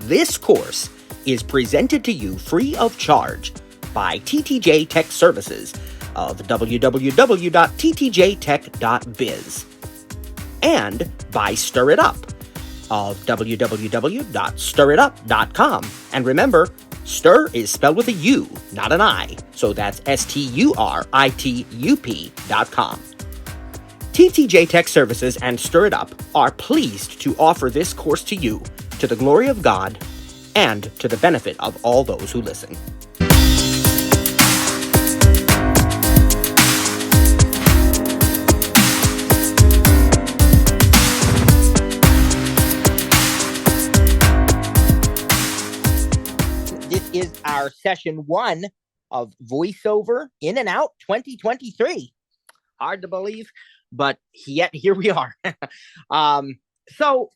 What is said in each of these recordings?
This course is presented to you free of charge by TTJTech Services of www.ttjtech.biz and by Stir It Up of www.stiritup.com. And remember, stir is spelled with a U, not an I, so that's STURITUP.com. TTJTech Services and Stir It Up are pleased to offer this course to you, to the glory of God, and to the benefit of all those who listen. This is our session 1 of Voiceover In&Out 2023. Hard to believe, but yet here we are. So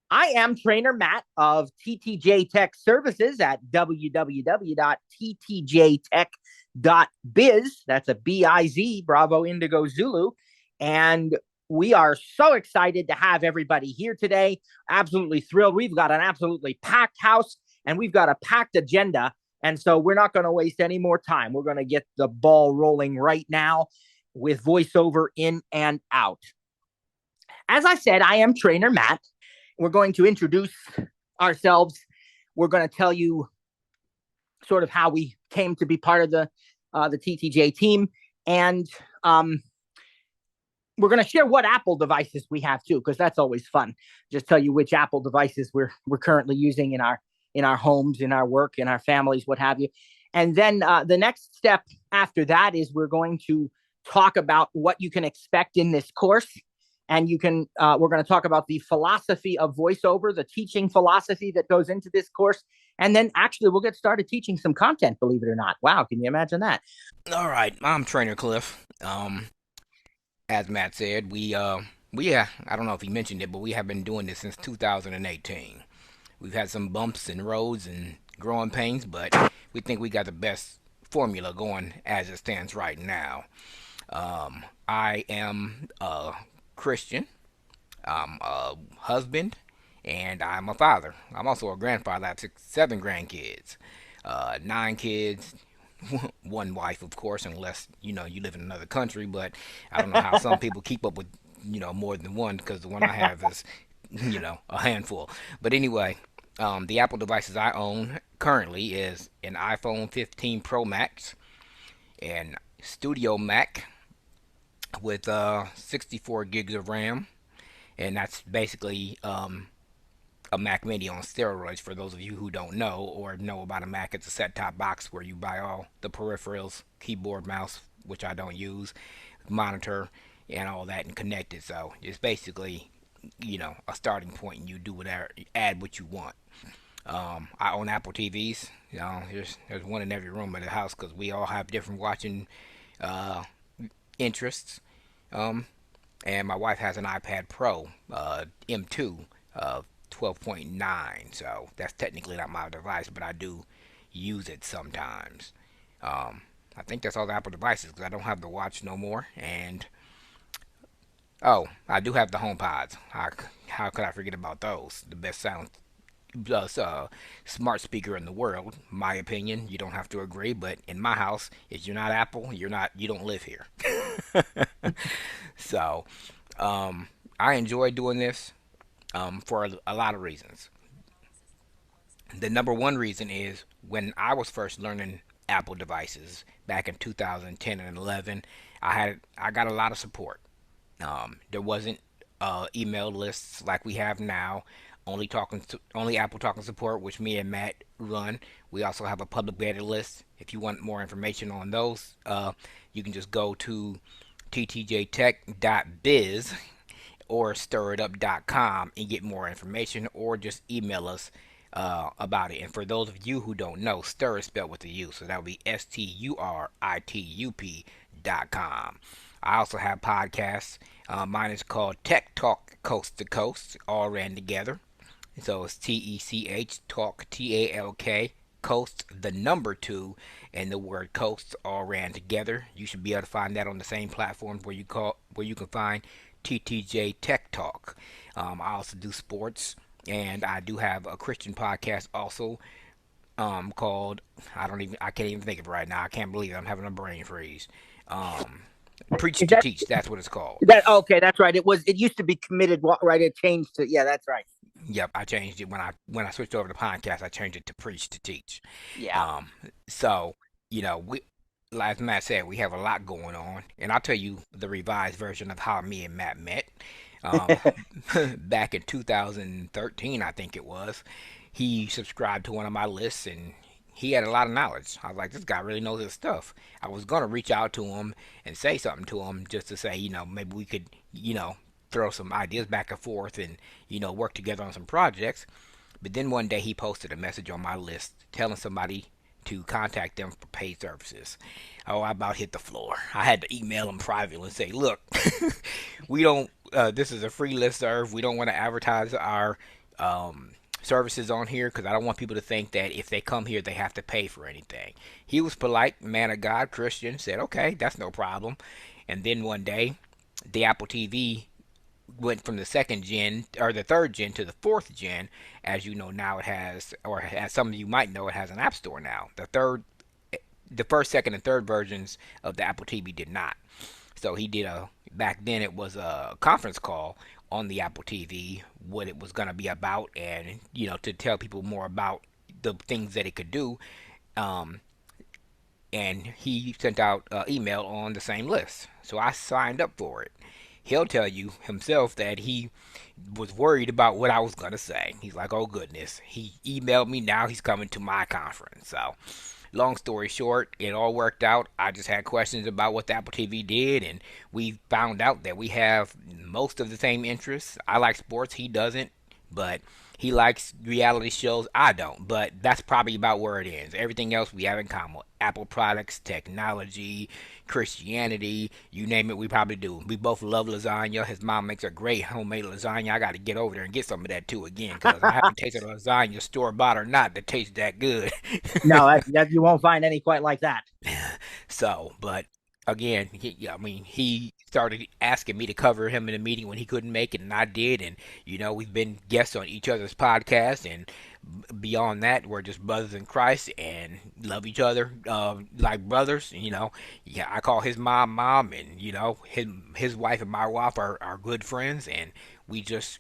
I am trainer Matt of TTJTech Services at www.ttjtech.biz. That's a B-I-Z, Bravo Indigo Zulu. And we are so excited to have everybody here today. Absolutely thrilled. We've got an absolutely packed house and we've got a packed agenda. And so we're not going to waste any more time. We're going to get the ball rolling right now with Voiceover In and Out. As I said, I am trainer Matt. We're going to introduce ourselves. We're going to tell you sort of how we came to be part of the TTJ team. And we're going to share what Apple devices we have too, because that's always fun. Just tell you which Apple devices we're currently using in our homes, in our work, in our families, what have you. And then the next step after that is we're going to talk about what you can expect in this course. And we're going to talk about the philosophy of voiceover, the teaching philosophy that goes into this course. And then actually we'll get started teaching some content, believe it or not. Wow, can you imagine that? All right, I'm Trainer Cliff. As Matt said, we I don't know if he mentioned it, but we have been doing this since 2018. We've had some bumps and roads and growing pains, but we think we got the best formula going as it stands right now. I am Christian, I'm a husband, and I'm a father. I'm also a grandfather. I have 7 grandkids, 9 kids, one wife, of course, unless you live in another country. But I don't know how some people keep up with more than one, because the one I have is a handful. But anyway, the Apple devices I own currently is an iPhone 15 Pro Max, an Studio Mac with 64 gigs of RAM, and that's basically a Mac Mini on steroids for those of you who don't know or know about a Mac. It's a set-top box where you buy all the peripherals, keyboard, mouse, which I don't use, monitor, and all that, and connect it. So it's basically a starting point, and you do whatever, add what you want. I own Apple TVs. There's one in every room of the house because we all have different watching interests. And my wife has an iPad Pro M2 12.9, so that's technically not my device, but I do use it sometimes. I think that's all the Apple devices because I don't have the watch no more. And I do have the HomePods. How could I forget about those? The best sound smart speaker in the world, my opinion. You don't have to agree, but in my house, if you're not Apple, you don't live here. So, I enjoy doing this for a lot of reasons. The number one reason is when I was first learning Apple devices back in 2010 and 11, I got a lot of support. There wasn't email lists like we have now. Only Apple Talking support, which me and Matt run. We also have a public beta list. If you want more information on those, you can just go to ttjtech.biz or stiritup.com and get more information, or just email us about it. And for those of you who don't know, stir is spelled with a U, so that would be STURITUP.com. I also have podcasts. Mine is called Tech Talk Coast to Coast, all ran together. So it's TECH Talk TALK Coast, the number 2, and the word coast all ran together. You should be able to find that on the same platform where you can find TTJ Tech Talk. I also do sports. and I do have a Christian podcast also, called, I can't even think of it right now. I can't believe it. I'm having a brain freeze. Um, Preach Is to that Teach. That's what it's called. that okay? That's right. It used to be committed, right? It changed to yeah. That's right. Yep, I changed it when I switched over to podcast. I changed it to Preach to Teach. Yeah. Um, so we, as Matt said, we have a lot going on, and I'll tell you the revised version of how me and Matt met. Um, Back in 2013, I think it was. He subscribed to one of my lists, and he had a lot of knowledge. I was like, this guy really knows his stuff. I was gonna reach out to him and say something to him just to say, maybe we could, throw some ideas back and forth and work together on some projects. But then one day he posted a message on my list telling somebody to contact them for paid services. Oh, I about hit the floor. I had to email him privately and say, look, we don't, this is a free list serve. We don't want to advertise our services on here because I don't want people to think that if they come here, they have to pay for anything. He was polite, man of God, Christian, said, okay, that's no problem. And then one day, the Apple TV went from the second gen or the third gen to the fourth gen. As you know, now it has, or as some of you might know, it has an app store now. The first, second, and third versions of the Apple TV did not. So he did back then it was a conference call on the Apple TV, what it was going to be about, and to tell people more about the things that it could do. Um, and he sent out email on the same list. So I signed up for it. He'll tell you himself that he was worried about what I was going to say. He's like, oh goodness. He emailed me, now he's coming to my conference. So, long story short, it all worked out. I just had questions about what the Apple TV did, and we found out that we have most of the same interests. I like sports, he doesn't, but he likes reality shows. I don't, but that's probably about where it ends. Everything else we have in common: Apple products, technology, Christianity, you name it, we probably do. We both love lasagna. His mom makes a great homemade lasagna. I got to get over there and get some of that too again because I haven't tasted a lasagna store bought or not that tastes that good. No, that you won't find any quite like that. So, but again, I mean, he started asking me to cover him in a meeting when he couldn't make it, and I did. And we've been guests on each other's podcast, and beyond that, we're just brothers in Christ and love each other like brothers. Yeah, I call his mom, and his wife and my wife are good friends, and we just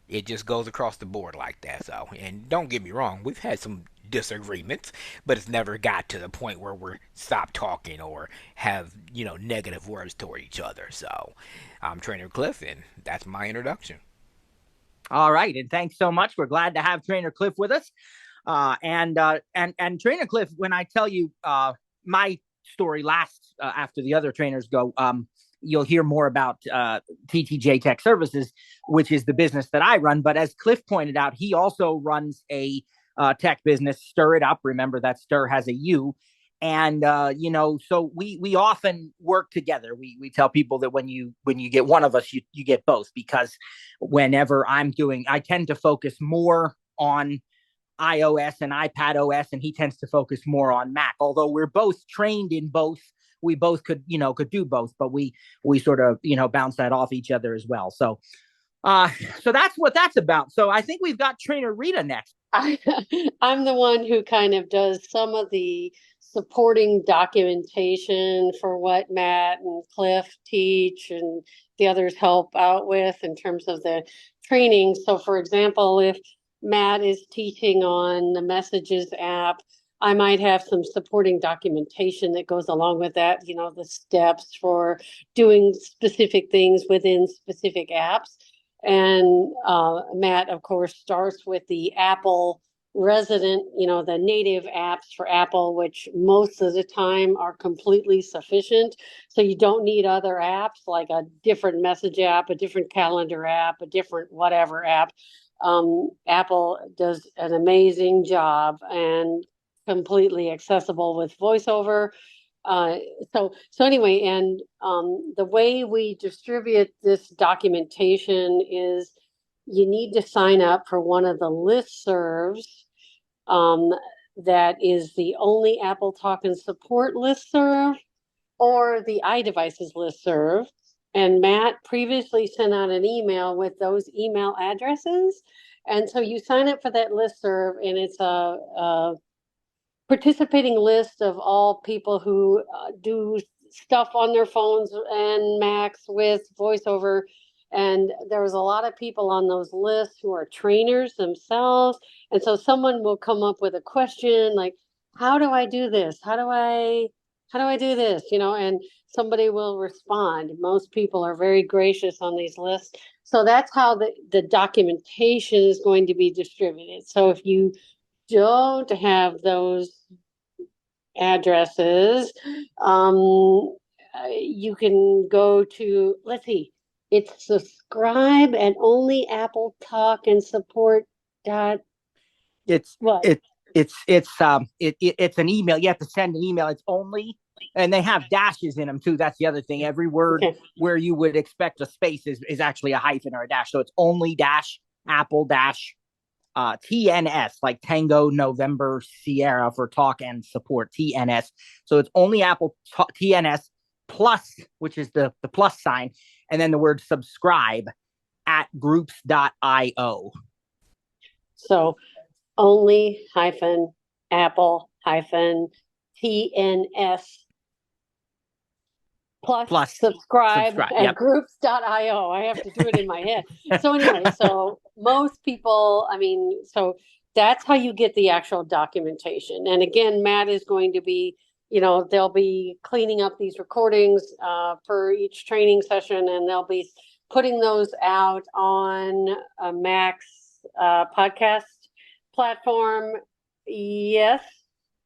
it just goes across the board like that. So, and don't get me wrong, we've had some disagreements, but it's never got to the point where we're stop talking or have, negative words toward each other. So, I'm Trainer Cliff, and that's my introduction. All right, and thanks so much. We're glad to have Trainer Cliff with us. And Trainer Cliff, when I tell you my story last after the other trainers go, you'll hear more about TTJTech Services, which is the business that I run. But as Cliff pointed out, he also runs a tech business, Stir It Up. Remember that Stir has a U. And so we often work together. We tell people that when you get one of us, you get both, because whenever I tend to focus more on iOS and iPad OS, and he tends to focus more on Mac. Although we're both trained in both, we both could do both, but we sort of bounce that off each other as well. So that's what that's about. So I think we've got Trainer Rita next. I'm the one who kind of does some of the supporting documentation for what Matt and Cliff teach and the others help out with in terms of the training. So, for example, if Matt is teaching on the Messages app, I might have some supporting documentation that goes along with that, the steps for doing specific things within specific apps. And Matt, of course, starts with the Apple resident, the native apps for Apple, which most of the time are completely sufficient. So you don't need other apps like a different message app, a different calendar app, a different whatever app. Apple does an amazing job and completely accessible with VoiceOver. Uh, so anyway, and the way we distribute this documentation is you need to sign up for one of the listservs that is the only Apple Talk and Support listserv or the iDevices listserv. And Matt previously sent out an email with those email addresses. And so you sign up for that listserv, and it's a participating list of all people who do stuff on their phones and Macs with VoiceOver. And there's a lot of people on those lists who are trainers themselves. And so someone will come up with a question like, how do I do this? How do I do this? And somebody will respond. Most people are very gracious on these lists. So that's how the documentation is going to be distributed. So if you don't have those addresses, you can go to, let's see, it's subscribe and only Apple Talk and support dot It's what? it's an email. You have to send an email. It's only, and they have dashes in them too. That's the other thing. Every word Okay. where you would expect a space is actually a hyphen or a dash. So it's only dash Apple dash TNS, like Tango November Sierra for talk and support, TNS. So it's only Apple TNS plus, which is the plus sign, and then the word subscribe at groups.io. So only hyphen Apple hyphen TNS plus subscribe at Yep. groups.io. I have to do it in my head. So anyway, so most people, so that's how you get the actual documentation. And again, Matt is going to be, they'll be cleaning up these recordings for each training session, and they'll be putting those out on a Mac's podcast platform. Yes.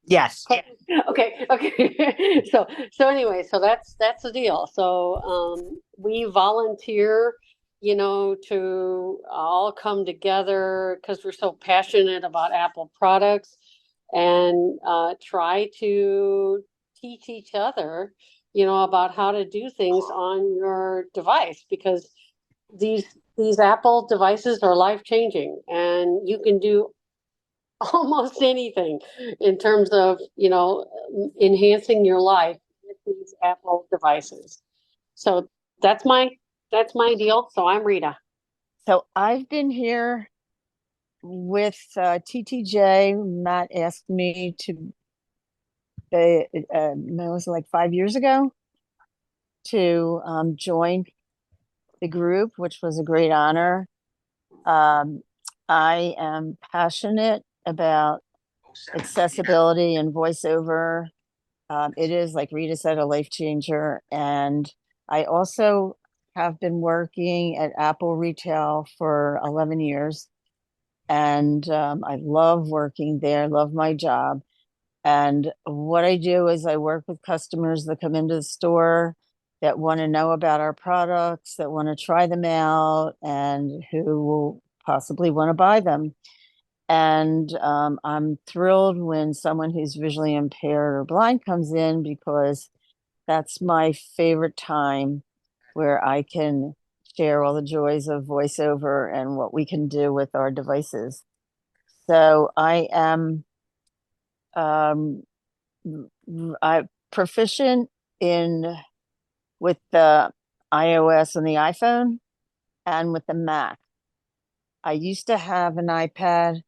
Yes. Okay. So anyway, so that's the deal. So we volunteer, to all come together because we're so passionate about Apple products, and try to teach each other, about how to do things on your device, because these Apple devices are life-changing, and you can do almost anything in terms of, enhancing your life with these Apple devices. So that's my deal. So I'm Rita. So I've been here with TTJ. Matt asked me to, was it like 5 years ago, to join the group, which was a great honor. I am passionate about accessibility and voiceover. It is, like Rita said, a life changer. And I also have been working at Apple Retail for 11 years. And I love working there, love my job. And what I do is I work with customers that come into the store that want to know about our products, that want to try them out, and who will possibly want to buy them. And I'm thrilled when someone who's visually impaired or blind comes in, because that's my favorite time where I can share all the joys of voiceover and what we can do with our devices. So I am proficient in with the iOS and the iPhone and with the Mac. I used to have an iPad,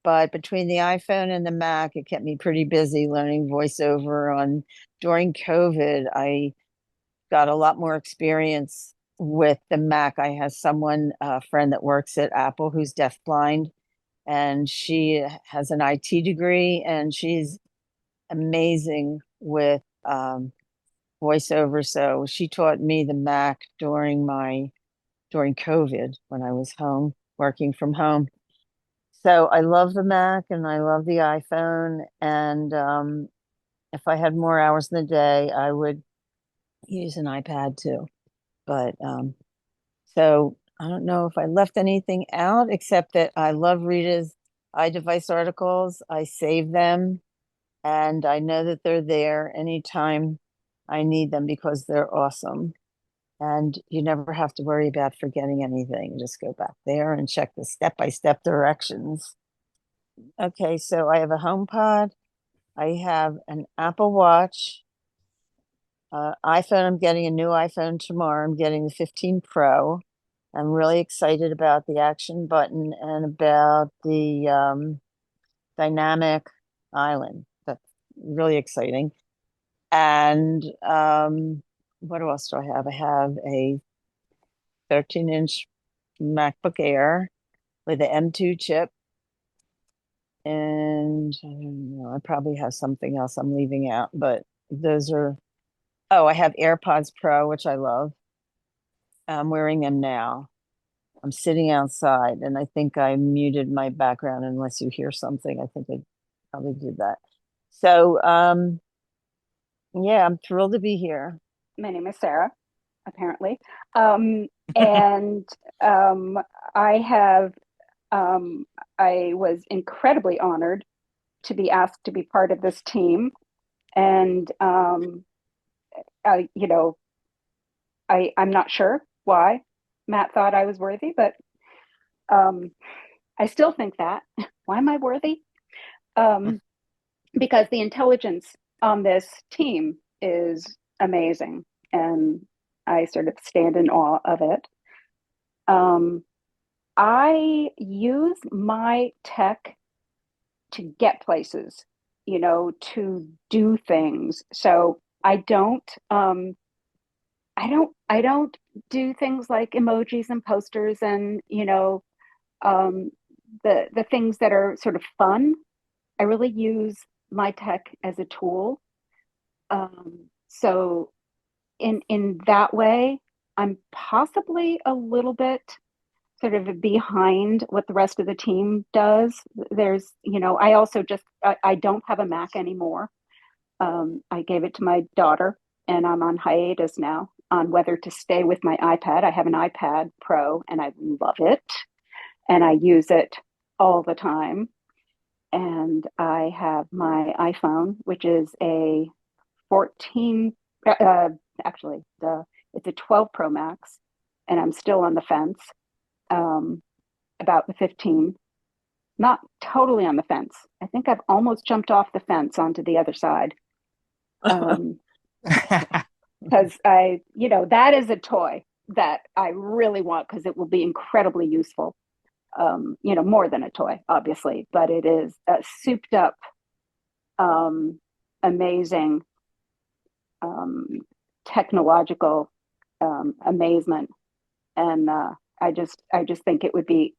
but between the iPhone and the Mac, it kept me pretty busy learning voiceover. During COVID, I got a lot more experience with the Mac. I have a friend that works at Apple who's deafblind, and she has an IT degree, and she's amazing with voiceover. So she taught me the Mac during COVID when I was home, working from home. So I love the Mac and I love the iPhone. And if I had more hours in the day, I would use an iPad too. But so I don't know if I left anything out, except that I love Rita's iDevice articles. I save them, and I know that they're there anytime I need them because they're awesome. And you never have to worry about forgetting anything. Just go back there and check the step-by-step directions. Okay, so I have a HomePod. I have an Apple Watch. iPhone, I'm getting a new iPhone tomorrow. I'm getting the 15 Pro. I'm really excited about the action button and about the dynamic island. That's really exciting. And what else do I have? I have a 13-inch MacBook Air with an M2 chip. And I don't know, I probably have something else I'm leaving out, but those are, oh, I have AirPods Pro, which I love. I'm wearing them now. I'm sitting outside, and I think I muted my background unless you hear something. I think I probably did that. So, yeah, I'm thrilled to be here. My name is Sarah, apparently. And I have, I was incredibly honored to be asked to be part of this team. And, you know, I'm not sure why Matt thought I was worthy, but I still think that. Why am I worthy? Because the intelligence on this team is amazing, and I sort of stand in awe of it. I use my tech to get places, to do things. So I don't do things like emojis and posters and the things that are sort of fun. I really use my tech as a tool. So in that way, I'm possibly a little bit sort of behind what the rest of the team does. There's, I also I don't have a Mac anymore. I gave it to my daughter, and I'm on hiatus now on whether to stay with my iPad. I have an iPad Pro, and I love it, and I use it all the time. And I have my iPhone, which is a 14, actually, it's a 12 Pro Max, and I'm still on the fence about the 15. Not totally on the fence. I think I've almost jumped off the fence onto the other side. Because that is a toy that I really want, because it will be incredibly useful. More than a toy, obviously, but it is a souped up, amazing, technological amazement. And I just think it would be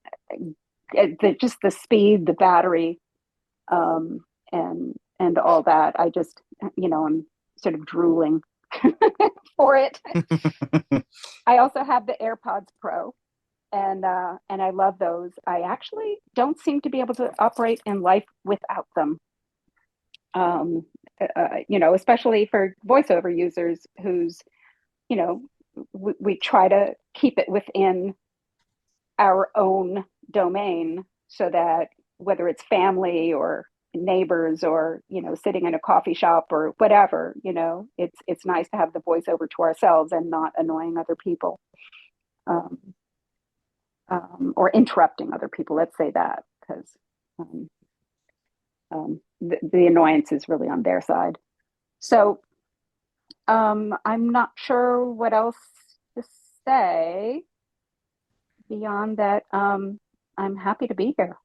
just the speed, the battery, and all that. I'm sort of drooling for it. I also have the AirPods Pro, and I love those. I actually don't seem to be able to operate in life without them. Especially for voiceover users who's, we try to keep it within our own domain, so that whether it's family or neighbors or sitting in a coffee shop or whatever, it's nice to have the voiceover to ourselves and not annoying other people, or interrupting other people, let's say that, because the annoyance is really on their side. So I'm not sure what else to say beyond that. I'm happy to be here.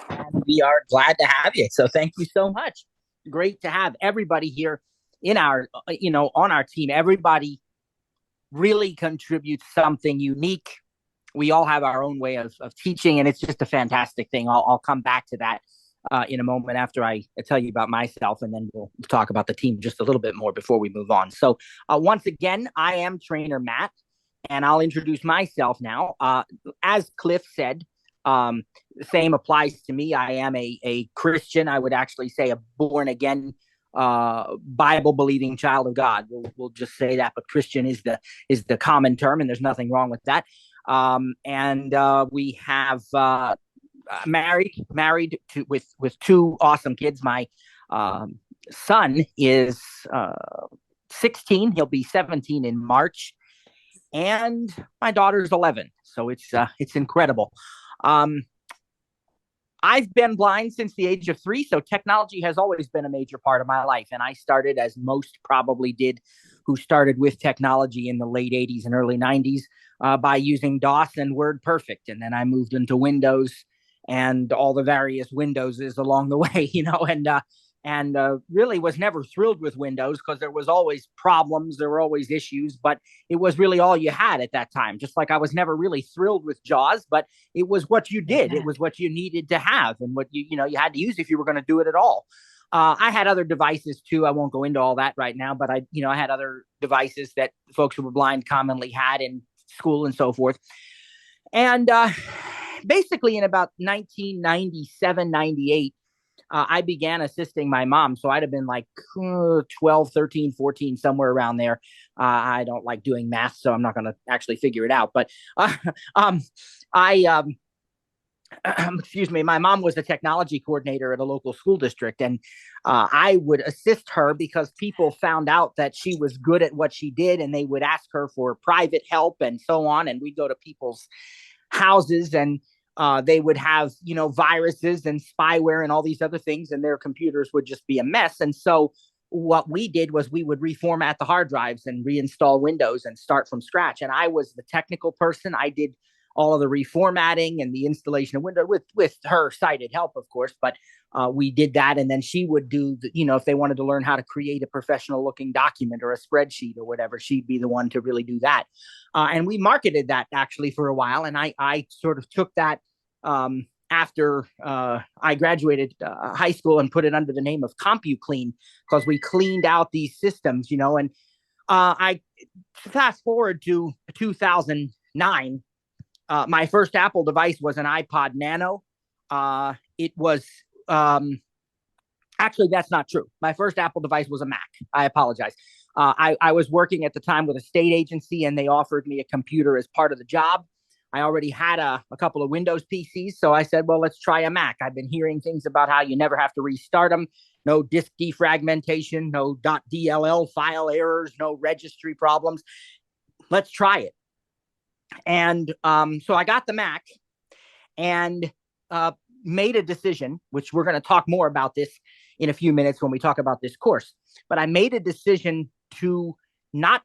And we are glad to have you. So thank you so much. Great to have everybody here in our, on our team. Everybody really contributes something unique. We all have our own way of teaching, and it's just a fantastic thing. I'll come back to that in a moment after I tell you about myself, and then we'll talk about the team just a little bit more before we move on. So once again, I am Trainer Matt, and I'll introduce myself now. As Cliff said, same applies to me. I am a Christian. I would actually say a born again, Bible believing child of God. We'll just say that, but Christian is the common term, and there's nothing wrong with that. And we have married with two awesome kids. My son is 16. He'll be 17 in March, and my daughter's 11. So it's incredible. I've been blind since the age of 3, so technology has always been a major part of my life. And I started, as most probably did, who started with technology in the late 80s and early 90s by using DOS and WordPerfect. And then I moved into Windows and all the various Windowses along the way, and really was never thrilled with Windows because there was always problems, there were always issues, but it was really all you had at that time. Just like I was never really thrilled with JAWS, but it was what you did. It was what you needed to have and what you had to use if you were going to do it at all. I had other devices too. I won't go into all that right now, but I had other devices that folks who were blind commonly had in school and so forth. And basically in about 1997, 98, I began assisting my mom. So I'd have been like 12, 13, 14, somewhere around there. I don't like doing math, so I'm not going to actually figure it out. But excuse me, my mom was the technology coordinator at a local school district. And I would assist her because people found out that she was good at what she did and they would ask her for private help and so on. And we'd go to people's houses and they would have, viruses and spyware and all these other things, and their computers would just be a mess. And so what we did was we would reformat the hard drives and reinstall Windows and start from scratch. And I was the technical person. I did all of the reformatting and the installation of Windows with her sighted help, of course. But we did that. And then she would do, if they wanted to learn how to create a professional looking document or a spreadsheet or whatever, she'd be the one to really do that. And we marketed that actually for a while. And I sort of took that after I graduated high school and put it under the name of CompuClean because we cleaned out these systems, and I fast forward to 2009. My first Apple device was an iPod Nano. It was actually, that's not true. My first Apple device was a Mac. I apologize. I was working at the time with a state agency and they offered me a computer as part of the job. I already had a couple of Windows PCs. So I said, well, let's try a Mac. I've been hearing things about how you never have to restart them. No disk defragmentation, no .dll file errors, no registry problems. Let's try it. And so I got the Mac and made a decision, which we're going to talk more about this in a few minutes when we talk about this course. But I made a decision to not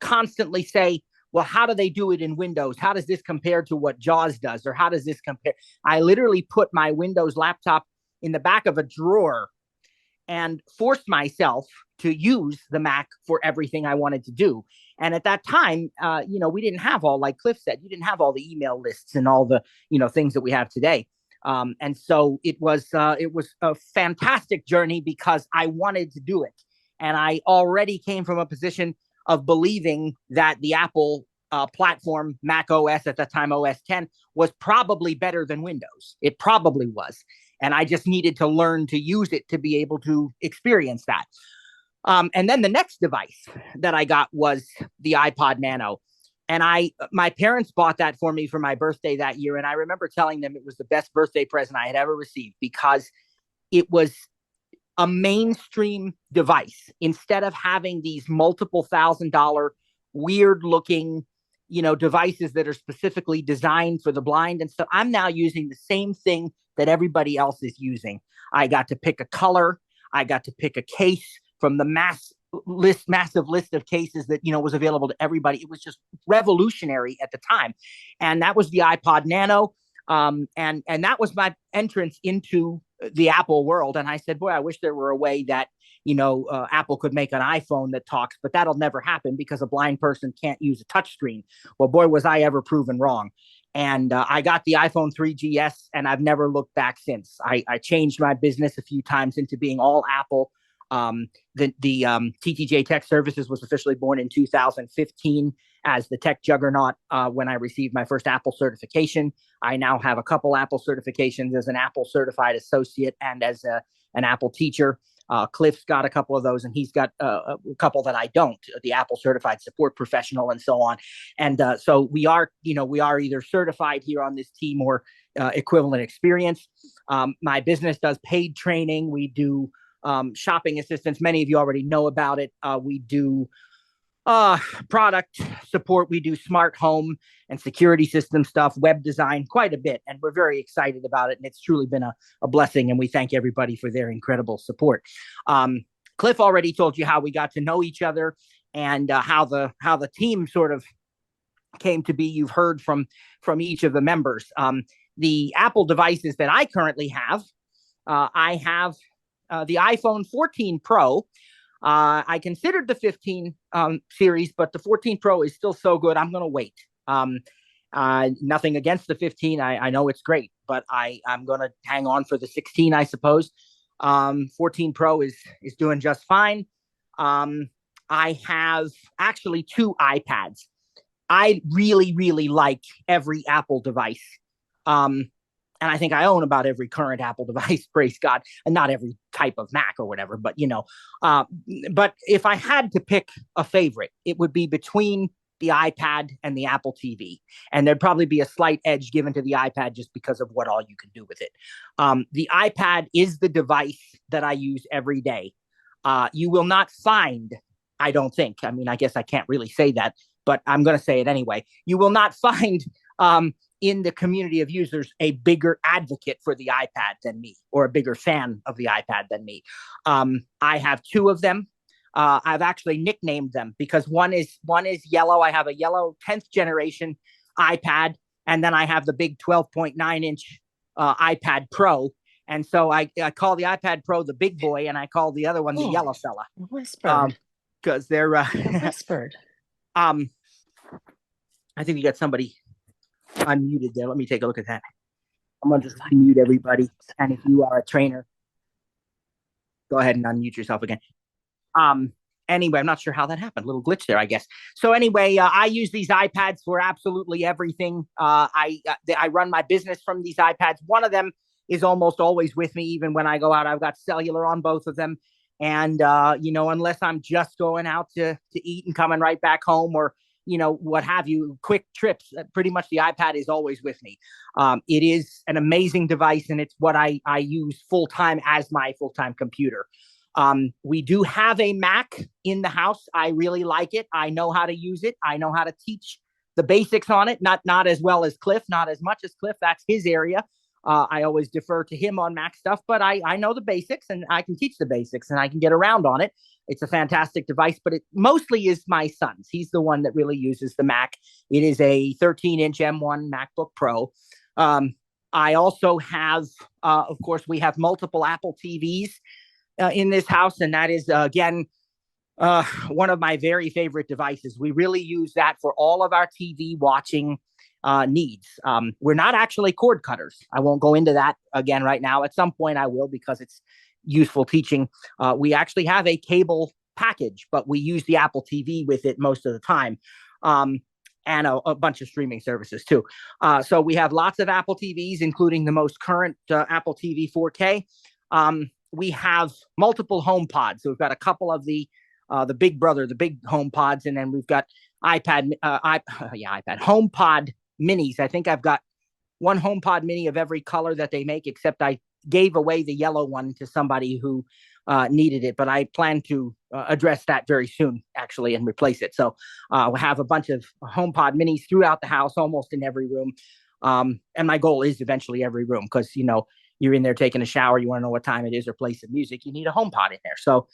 constantly say, well, how do they do it in Windows? How does this compare to what JAWS does? Or how does this compare? I literally put my Windows laptop in the back of a drawer and forced myself to use the Mac for everything I wanted to do. And at that time, we didn't have all, like Cliff said, you didn't have all the email lists and all the, things that we have today. And so it was a fantastic journey because I wanted to do it. And I already came from a position of believing that the Apple platform, Mac OS at that time, OS 10, was probably better than Windows. It probably was. And I just needed to learn to use it to be able to experience that. And then the next device that I got was the iPod Nano. And my parents bought that for me for my birthday that year. And I remember telling them it was the best birthday present I had ever received because it was a mainstream device. Instead of having these multiple $1,000 weird looking, devices that are specifically designed for the blind and stuff, I'm now using the same thing that everybody else is using. I got to pick a color. I got to pick a case from the massive list of cases that, was available to everybody. It was just revolutionary at the time. And that was the iPod Nano. And that was my entrance into the Apple world. And I said, boy, I wish there were a way that, Apple could make an iPhone that talks, but that'll never happen because a blind person can't use a touchscreen. Well, boy, was I ever proven wrong. And I got the iPhone 3GS and I've never looked back since. I changed my business a few times into being all Apple. The TTJTech Services was officially born in 2015 as the tech juggernaut when I received my first Apple certification. I now have a couple Apple certifications as an Apple certified associate and as an Apple teacher. Cliff's got a couple of those and he's got a couple that I don't, the Apple certified support professional and so on. And so we are either certified here on this team or equivalent experience. My business does paid training. We do shopping assistance. Many of you already know about it. We do product support. We do smart home and security system stuff, web design, quite a bit. And we're very excited about it. And it's truly been a blessing. And we thank everybody for their incredible support. Cliff already told you how we got to know each other. and how the team sort of came to be. You've heard from each of the members. The Apple devices that I currently have, I have the iPhone 14 Pro. I considered the 15 series, but the 14 Pro is still so good. I'm going to wait. Nothing against the 15. I know it's great, but I'm going to hang on for the 16, I suppose. 14 Pro is doing just fine. I have actually 2 iPads. I really, really like every Apple device. And I think I own about every current Apple device, praise God, and not every type of Mac or whatever, but but if I had to pick a favorite, it would be between the iPad and the Apple TV. And there'd probably be a slight edge given to the iPad just because of what all you can do with it. The iPad is the device that I use every day. You will not find, I don't think, I mean, I guess I can't really say that, but I'm going to say it anyway. You will not find in the community of users a bigger advocate for the iPad than me, or a bigger fan of the iPad than me. I have 2 of them. I've actually nicknamed them because one is yellow. I have a yellow 10th generation iPad, and then I have the big 12.9-inch iPad Pro. And so I call the iPad Pro the big boy, and I call the other one the yellow fella. Whispered. Because they're Whispered. I think we got somebody unmuted there. Let me take a look at that. I'm going to just unmute everybody. And if you are a trainer, go ahead and unmute yourself again. Anyway, I'm not sure how that happened. A little glitch there, I guess. So anyway, I use these iPads for absolutely everything. I run my business from these iPads. One of them is almost always with me, even when I go out. I've got cellular on both of them. And, unless I'm just going out to eat and coming right back home, or what have you, quick trips, pretty much the iPad is always with me. It is an amazing device, and it's what I use full-time as my full-time computer. We do have a Mac in the house. I really like it. I know how to use it. I know how to teach the basics on it. Not as well as Cliff, not as much as Cliff. That's his area. I always defer to him on Mac stuff, but I know the basics, and I can teach the basics, and I can get around on it. It's a fantastic device, but it mostly is my son's. He's the one that really uses the Mac. It is a 13-inch M1 MacBook Pro. I also have, of course, we have multiple Apple TVs in this house, and that is, again, one of my very favorite devices. We really use that for all of our TV watching needs. We're not actually cord cutters. I won't go into that again right now. At some point I will, because it's useful teaching. We actually have a cable package, but we use the Apple TV with it most of the time. And a bunch of streaming services too. So we have lots of Apple TVs, including the most current Apple TV 4K. We have multiple home pods. So we've got a couple of the big brother, the big home pods, and then we've got iPad home pod minis. I think I've got one HomePod mini of every color that they make, except I gave away the yellow one to somebody who needed it, but I plan to address that very soon, actually, and replace it. So we'll have a bunch of HomePod minis throughout the house, almost in every room. And my goal is eventually every room, because, you're in there taking a shower, you want to know what time it is or play some music, you need a HomePod in there. So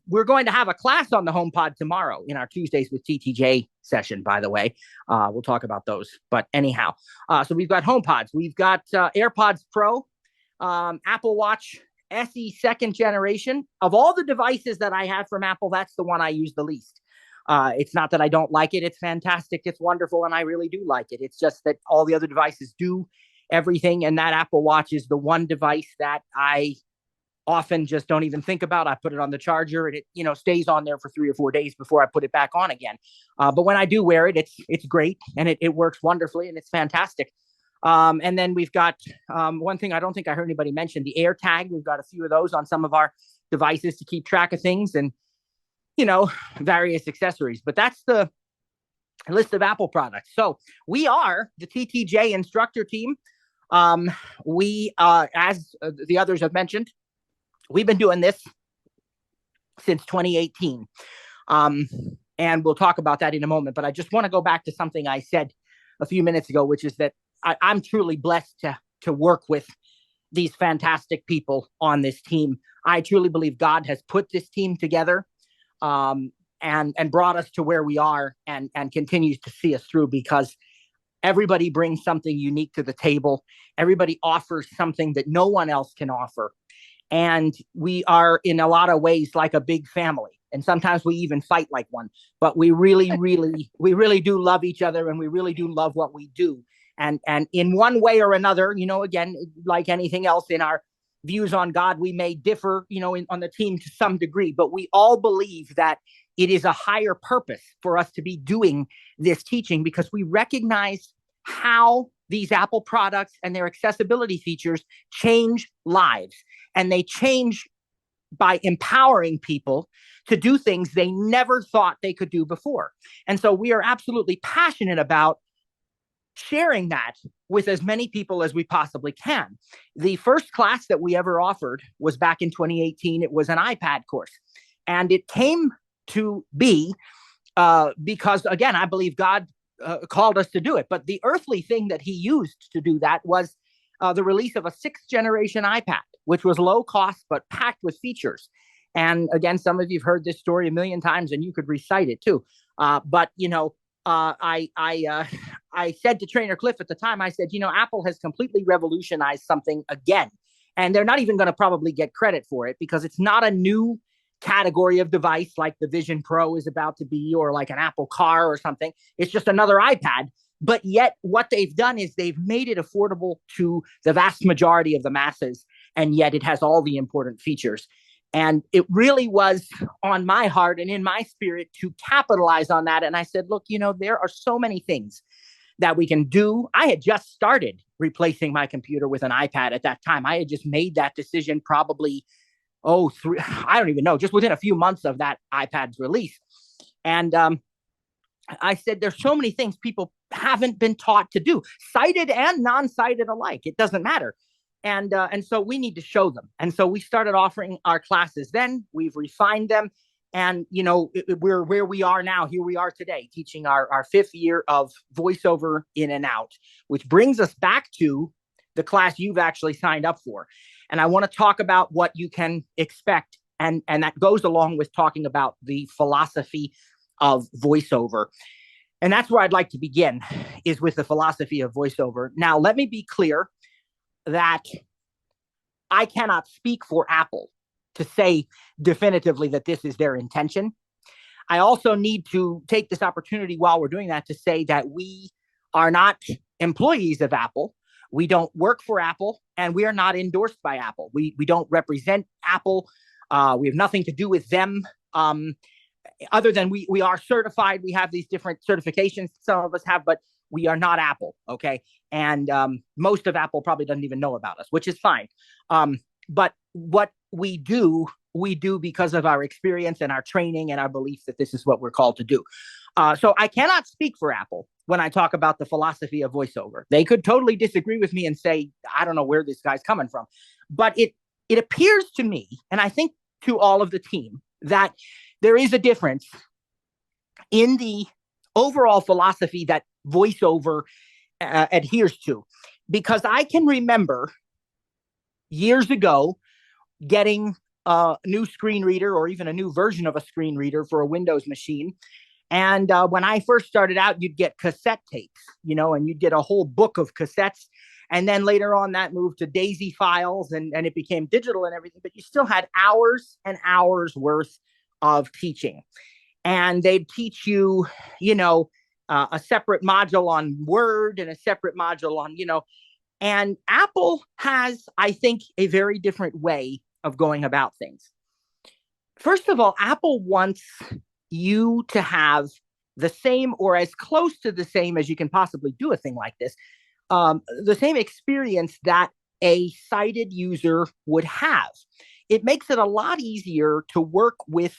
we're going to have a class on the HomePod tomorrow in our Tuesdays with TTJ session, by the way. We'll talk about those. But anyhow, so we've got HomePods. We've got AirPods Pro, Apple Watch SE 2nd generation. Of all the devices that I have from Apple, that's the one I use the least. It's not that I don't like it. It's fantastic. It's wonderful. And I really do like it. It's just that all the other devices do everything. And that Apple Watch is the one device that I often just don't even think about. I put it on the charger, and it, stays on there for 3 or 4 days before I put it back on again. But when I do wear it, it's great, and it works wonderfully, and it's fantastic. And then we've got one thing I don't think I heard anybody mention, the AirTag. We've got a few of those on some of our devices to keep track of things, and, various accessories. But that's the list of Apple products. So we are the TTJ instructor team. We, as the others have mentioned, we've been doing this since 2018. And we'll talk about that in a moment. But I just want to go back to something I said a few minutes ago, which is that I'm truly blessed to work with these fantastic people on this team. I truly believe God has put this team together. and brought us to where we are, and continues to see us through, because everybody brings something unique to the table. Everybody offers something that no one else can offer. And we are in a lot of ways like a big family. And sometimes we even fight like one, but we really do love each other, and we really do love what we do. And in one way or another, again, like anything else in our views on God, we may differ, on the team to some degree, but we all believe that it is a higher purpose for us to be doing this teaching, because we recognize how these Apple products and their accessibility features change lives. And they change by empowering people to do things they never thought they could do before. And so we are absolutely passionate about sharing that with as many people as we possibly can. The first class that we ever offered was back in 2018. It was an iPad course. And it came to be because, again, I believe God called us to do it. But the earthly thing that he used to do that was the release of a 6th generation iPad, which was low cost but packed with features. And again, some of you've heard this story a million times, and you could recite it too. But I said to Trainer Cliff at the time, I said, Apple has completely revolutionized something again, and they're not even going to probably get credit for it, because it's not a new category of device like the Vision Pro is about to be, or like an Apple car or something. It's just another iPad. But yet what they've done is they've made it affordable to the vast majority of the masses, and yet it has all the important features. And it really was on my heart and in my spirit to capitalize on that. And I said, look, there are so many things that we can do. I had just started replacing my computer with an iPad at that time. I had just made that decision probably, I don't even know, just within a few months of that iPad's release. And I said, there's so many things people haven't been taught to do, sighted and non-sighted alike. It doesn't matter. And so we need to show them. And so we started offering our classes then. We've refined them. And, we're where we are now. Here we are today, teaching our 5th year of Voiceover In and Out, which brings us back to the class you've actually signed up for. And I want to talk about what you can expect. And that goes along with talking about the philosophy of voiceover. And that's where I'd like to begin, is with the philosophy of voiceover. Now, let me be clear that I cannot speak for Apple to say definitively that this is their intention. I also need to take this opportunity while we're doing that to say that we are not employees of Apple. We don't work for Apple, and we are not endorsed by Apple. We don't represent Apple. We have nothing to do with them. Other than we are certified. We have these different certifications some of us have, but we are not Apple, okay? And most of Apple probably doesn't even know about us, which is fine. But what we do because of our experience and our training and our belief that this is what we're called to do. So I cannot speak for Apple when I talk about the philosophy of voiceover. They could totally disagree with me and say, I don't know where this guy's coming from. But it appears to me, and I think to all of the team, that there is a difference in the overall philosophy that voiceover adheres to. Because I can remember years ago getting a new screen reader, or even a new version of a screen reader for a Windows machine. And when I first started out, you'd get cassette tapes, and you'd get a whole book of cassettes. And then later on, that moved to DAISY files, and it became digital and everything. But you still had hours and hours worth of teaching. And they'd teach you, a separate module on Word and a separate module on, and Apple has, I think, a very different way of going about things. First of all, Apple wants you to have the same, or as close to the same as you can possibly do a thing like this, the same experience that a sighted user would have. It makes it a lot easier to work with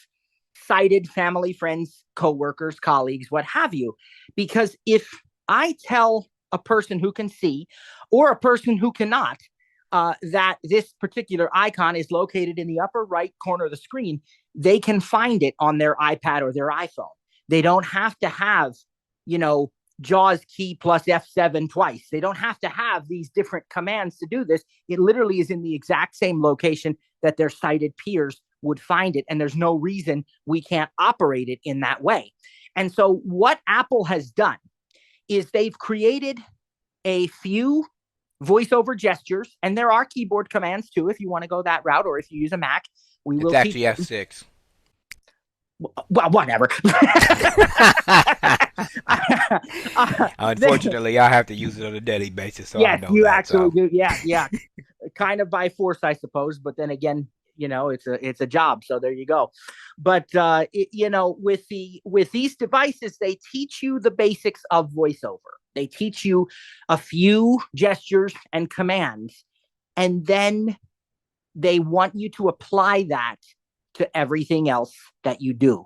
sighted family, friends, coworkers, colleagues, what have you. Because if I tell a person who can see, or a person who cannot, that this particular icon is located in the upper right corner of the screen, they can find it on their iPad or their iPhone. They don't have to have, JAWS key plus F7 twice. They don't have to have these different commands to do this. It literally is in the exact same location that their sighted peers would find it. And there's no reason we can't operate it in that way. And so what Apple has done is they've created a few voiceover gestures, and there are keyboard commands too if you want to go that route, or if you use a Mac, we will. It's actually F6. Well, whatever. Unfortunately, I have to use it on a daily basis. So yes, I know you that, actually so. do. Yeah. Kind of by force, I suppose. But then again, it's a job. So there you go. But with these devices, they teach you the basics of voiceover. They teach you a few gestures and commands, and then they want you to apply that to everything else that you do.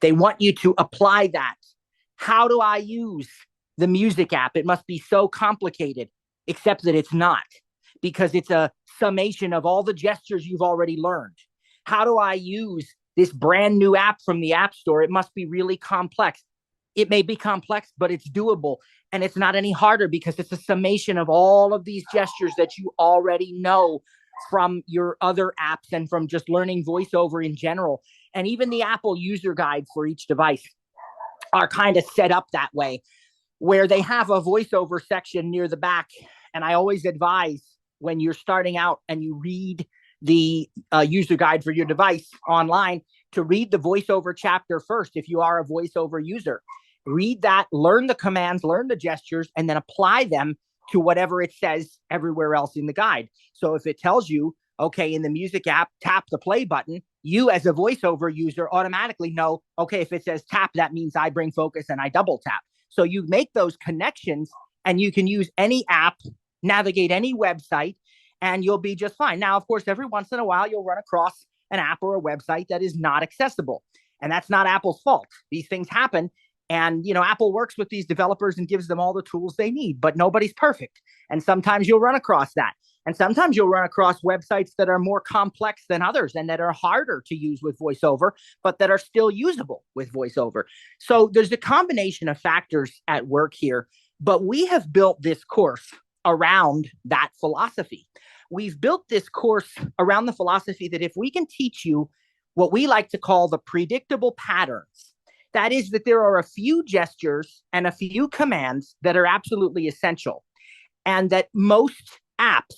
They want you to apply that. How do I use the music app? It must be so complicated, except that it's not, because it's a summation of all the gestures you've already learned. How do I use this brand new app from the App Store? It must be really complex. It may be complex, but it's doable. And it's not any harder because it's a summation of all of these gestures that you already know from your other apps and from just learning voiceover in general. And even the Apple user guides for each device are kind of set up that way, where they have a voiceover section near the back. And I always advise when you're starting out and you read the user guide for your device online to read the voiceover chapter first. If you are a voiceover user, read that, learn the commands, learn the gestures, and then apply them to whatever it says everywhere else in the guide. So if it tells you, okay, in the music app, tap the play button, you as a voiceover user automatically know, okay, if it says tap, that means I bring focus and I double tap. So you make those connections and you can use any app, navigate any website, and you'll be just fine. Now, of course, every once in a while, you'll run across an app or a website that is not accessible. And that's not Apple's fault. These things happen. And, Apple works with these developers and gives them all the tools they need, but nobody's perfect. And sometimes you'll run across that. And sometimes you'll run across websites that are more complex than others and that are harder to use with VoiceOver, but that are still usable with VoiceOver. So there's a combination of factors at work here, but we have built this course around that philosophy. We've built this course around the philosophy that if we can teach you what we like to call the predictable patterns, that is that there are a few gestures and a few commands that are absolutely essential, and that most apps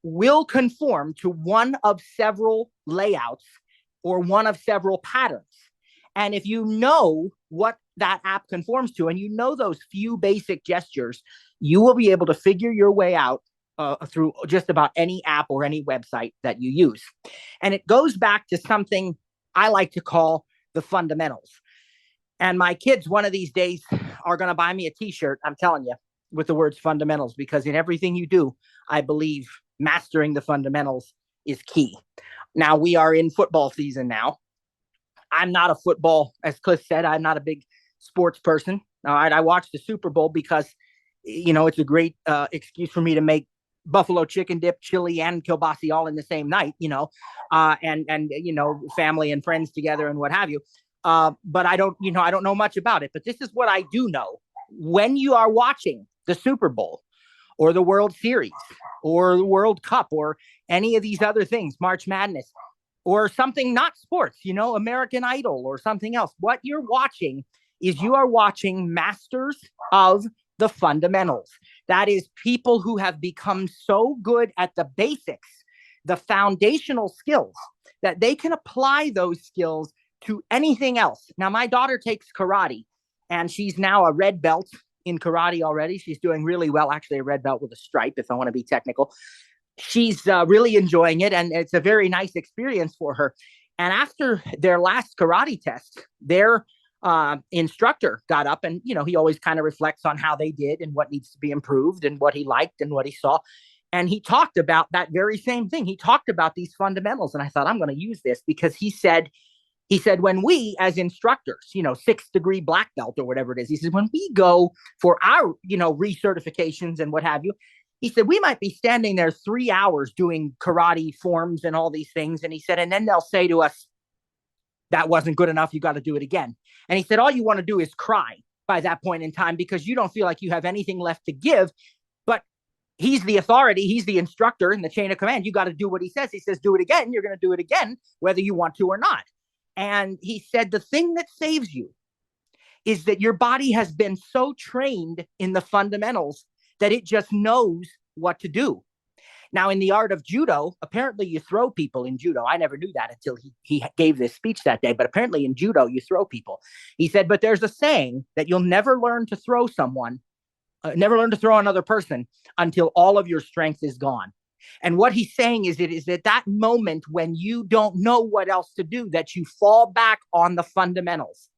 will conform to one of several layouts or one of several patterns. And if you know what that app conforms to, and you know those few basic gestures, you will be able to figure your way out through just about any app or any website that you use. And it goes back to something I like to call the fundamentals. And my kids, one of these days, are going to buy me a t-shirt, I'm telling you, with the words fundamentals, because in everything you do, I believe mastering the fundamentals is key. Now, we are in football season now. I'm not a football, as Cliff said, I'm not a big sports person. All right, I watch the Super Bowl because, it's a great excuse for me to make buffalo chicken dip, chili, and kielbasa all in the same night, and family and friends together and what have you. But I don't know much about it. But this is what I do know. When you are watching the Super Bowl or the World Series or the World Cup or any of these other things, March Madness, or something not sports, American Idol or something else, what you're watching is you are watching masters of the fundamentals. That is people who have become so good at the basics, the foundational skills, that they can apply those skills to anything else. Now, my daughter takes karate, and she's now a red belt in karate already. She's doing really well, actually a red belt with a stripe, if I want to be technical. She's really enjoying it, and it's a very nice experience for her. And after their last karate test, their instructor got up and, he always kind of reflects on how they did and what needs to be improved and what he liked and what he saw. And he talked about that very same thing. He talked about these fundamentals. And I thought, I'm going to use this because he said, when we as instructors, 6th degree black belt or whatever it is, he said, when we go for our, recertifications and what have you, he said, we might be standing there 3 hours doing karate forms and all these things. And he said, and then they'll say to us, that wasn't good enough. You got to do it again. And he said, all you want to do is cry by that point in time because you don't feel like you have anything left to give. But he's the authority, he's the instructor in the chain of command. You got to do what he says. He says, do it again. You're going to do it again, whether you want to or not. And he said, the thing that saves you is that your body has been so trained in the fundamentals that it just knows what to do. Now, in the art of judo, apparently you throw people in judo. I never knew that until he gave this speech that day, but apparently in judo, you throw people. He said, but there's a saying that you'll never learn to throw someone, never learn to throw another person until all of your strength is gone. And what he's saying is, it is at that moment when you don't know what else to do that you fall back on the fundamentals.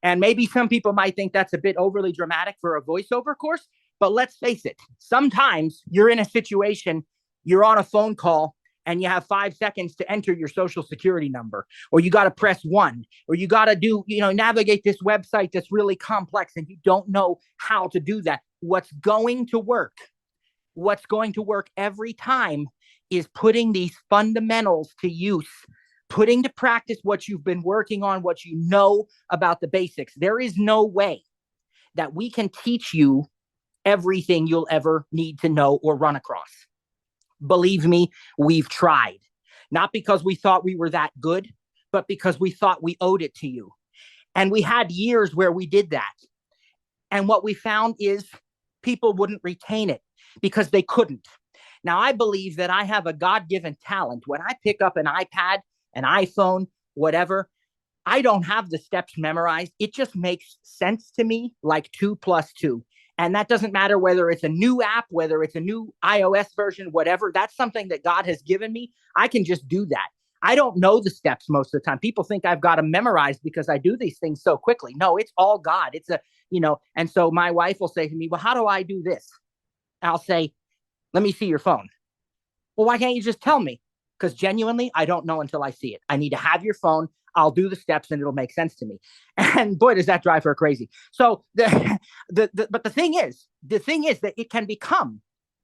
And maybe some people might think that's a bit overly dramatic for a voiceover course, but let's face it, sometimes you're in a situation, you're on a phone call and you have 5 seconds to enter your social security number, or you got to press 1, or you got to do, navigate this website that's really complex and you don't know how to do that. What's going to work every time is putting these fundamentals to use, putting to practice what you've been working on, what you know about the basics. There is no way that we can teach you everything you'll ever need to know or run across. Believe me, we've tried. Not because we thought we were that good, but because we thought we owed it to you. And we had years where we did that. And what we found is people wouldn't retain it because they couldn't. Now, I believe that I have a God-given talent. When I pick up an iPad, an iPhone, whatever, I don't have the steps memorized. It just makes sense to me, like 2 + 2. And that doesn't matter whether it's a new app, whether it's a new iOS version, whatever. That's something that God has given me. I can just do that. I don't know the steps most of the time. People think I've got them memorized because I do these things so quickly. No, it's all God. And so my wife will say to me, well, how do I do this? I'll say, let me see your phone. Well, why can't you just tell me? Because genuinely, I don't know until I see it. I need to have your phone. I'll do the steps and it'll make sense to me. And boy, does that drive her crazy. So but the thing is that it can become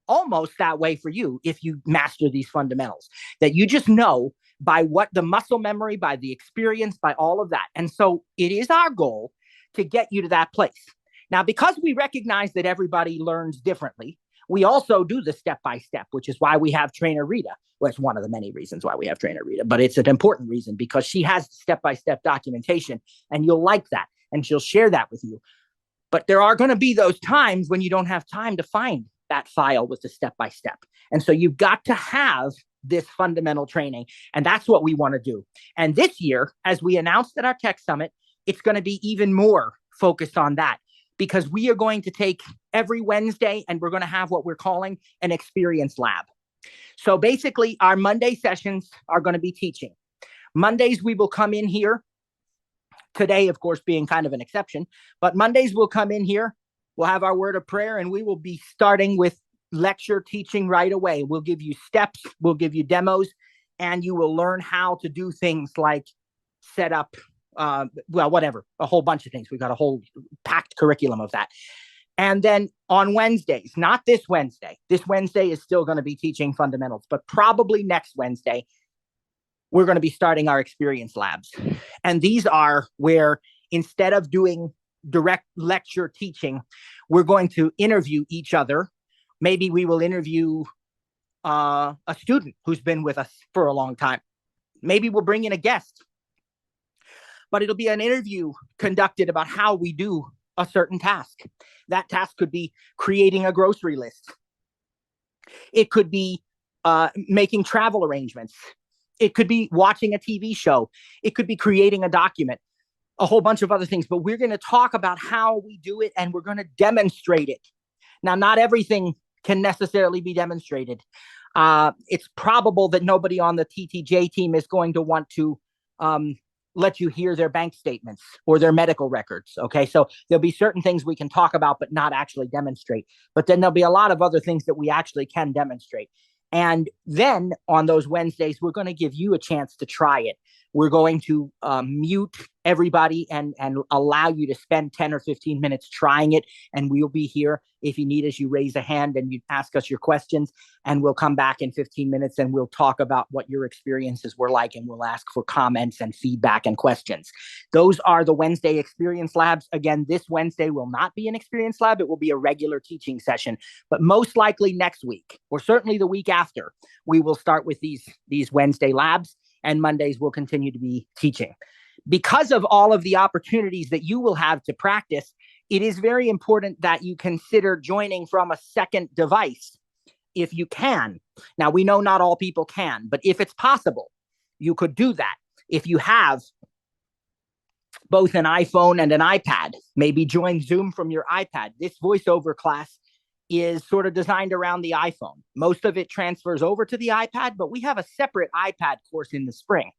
almost that way for you if you master these fundamentals, that you just know by what the muscle memory, by the experience, by all of that. And so it is our goal to get you to that place. Now, because we recognize that everybody learns differently, we also do the step-by-step, which is why we have Trainer Rita. Well, it's one of the many reasons why we have Trainer Rita, but it's an important reason because she has step-by-step documentation and you'll like that and she'll share that with you. But there are going to be those times when you don't have time to find that file with the step-by-step. And so you've got to have this fundamental training. And that's what we want to do. And this year, as we announced at our Tech Summit, it's going to be even more focused on that, because we are going to take every Wednesday and we're going to have what we're calling an experience lab. So basically, our Monday sessions are going to be teaching. Mondays, we will come in here. Today, of course, being kind of an exception, but Mondays we'll come in here. We'll have our word of prayer and we will be starting with lecture teaching right away. We'll give you steps, we'll give you demos, and you will learn how to do things like set up, a whole bunch of things. We've got a whole packed curriculum of that. And then on Wednesdays, not this Wednesday is still going to be teaching fundamentals, but probably next Wednesday, we're going to be starting our experience labs. And these are where instead of doing direct lecture teaching, we're going to interview each other. Maybe we will interview a student who's been with us for a long time. Maybe we'll bring in a guest. But it'll be an interview conducted about how we do a certain task. That task could be creating a grocery list. It could be making travel arrangements. It could be watching a TV show. It could be creating a document, a whole bunch of other things. But we're going to talk about how we do it and we're going to demonstrate it. Now, not everything can necessarily be demonstrated. It's probable that nobody on the TTJ team is going to want to let you hear their bank statements or their medical records. Okay, so there'll be certain things we can talk about, but not actually demonstrate. But then there'll be a lot of other things that we actually can demonstrate. And then on those Wednesdays, we're going to give you a chance to try it. We're going to mute everybody and allow you to spend 10 or 15 minutes trying it. And we'll be here. If you need us, you raise a hand and you ask us your questions, and we'll come back in 15 minutes and we'll talk about what your experiences were like, and we'll ask for comments and feedback and questions. Those are the Wednesday experience labs. Again, this Wednesday will not be an experience lab. It will be a regular teaching session, but most likely next week, or certainly the week after, we will start with these Wednesday labs, and Mondays will continue to be teaching. Because of all of the opportunities that you will have to practice, it is very important that you consider joining from a second device if you can. Now, we know not all people can, but if it's possible, you could do that. If you have both an iPhone and an iPad, maybe join Zoom from your iPad. This voiceover class is sort of designed around the iPhone. Most of it transfers over to the iPad, but we have a separate iPad course in the spring.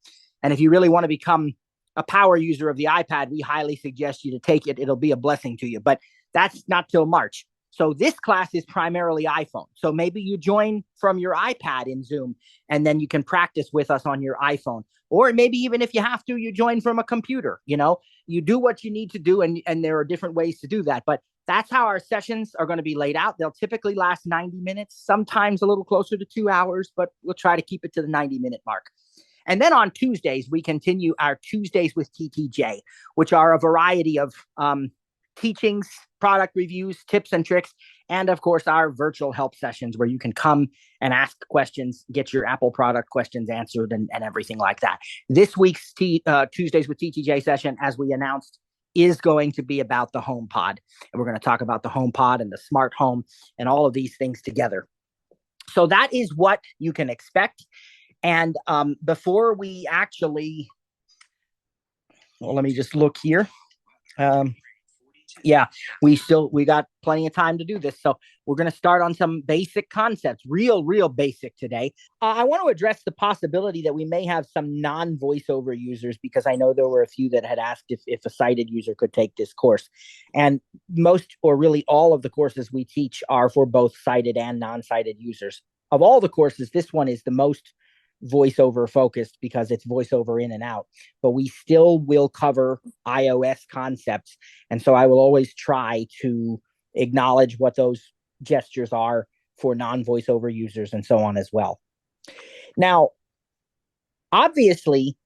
And if you really want to become a power user of the iPad, we highly suggest you to take it. It'll be a blessing to you, but that's not till March. So this class is primarily iPhone. So maybe you join from your iPad in Zoom, and then you can practice with us on your iPhone. Or maybe even if you have to, you join from a computer. You do what you need to do, and there are different ways to do that. But that's how our sessions are going to be laid out. They'll typically last 90 minutes, sometimes a little closer to 2 hours, but we'll try to keep it to the 90-minute mark. And then on Tuesdays, we continue our Tuesdays with TTJ, which are a variety of teachings, product reviews, tips and tricks, and of course, our virtual help sessions where you can come and ask questions, get your Apple product questions answered, and everything like that. This week's Tuesdays with TTJ session, as we announced, is going to be about the HomePod. And we're going to talk about the HomePod and the smart home and all of these things together. So that is what you can expect. And before we actually, let me just look here. We got plenty of time to do this. So we're going to start on some basic concepts, real basic today. I want to address the possibility that we may have some non-voiceover users, because I know there were a few that had asked if a sighted user could take this course. And most, or really all of the courses we teach are for both sighted and non-sighted users. Of all the courses, this one is the most voiceover focused because it's voiceover in and out, but we still will cover iOS concepts. And so I will always try to acknowledge what those gestures are for non-voiceover users and so on as well. Now, obviously,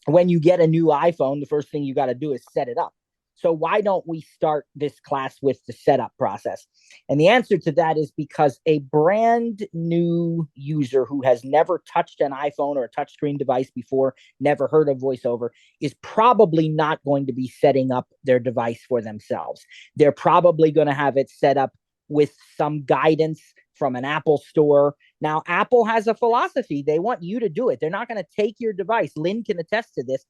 when you get a new iPhone, the first thing you got to do is set it up. So why don't we start this class with the setup process? And the answer to that is because a brand new user who has never touched an iPhone or a touchscreen device before, never heard of VoiceOver, is probably not going to be setting up their device for themselves. They're probably going to have it set up with some guidance from an Apple store. Now, Apple has a philosophy. They want you to do it. They're not going to take your device. Lynn can attest to this.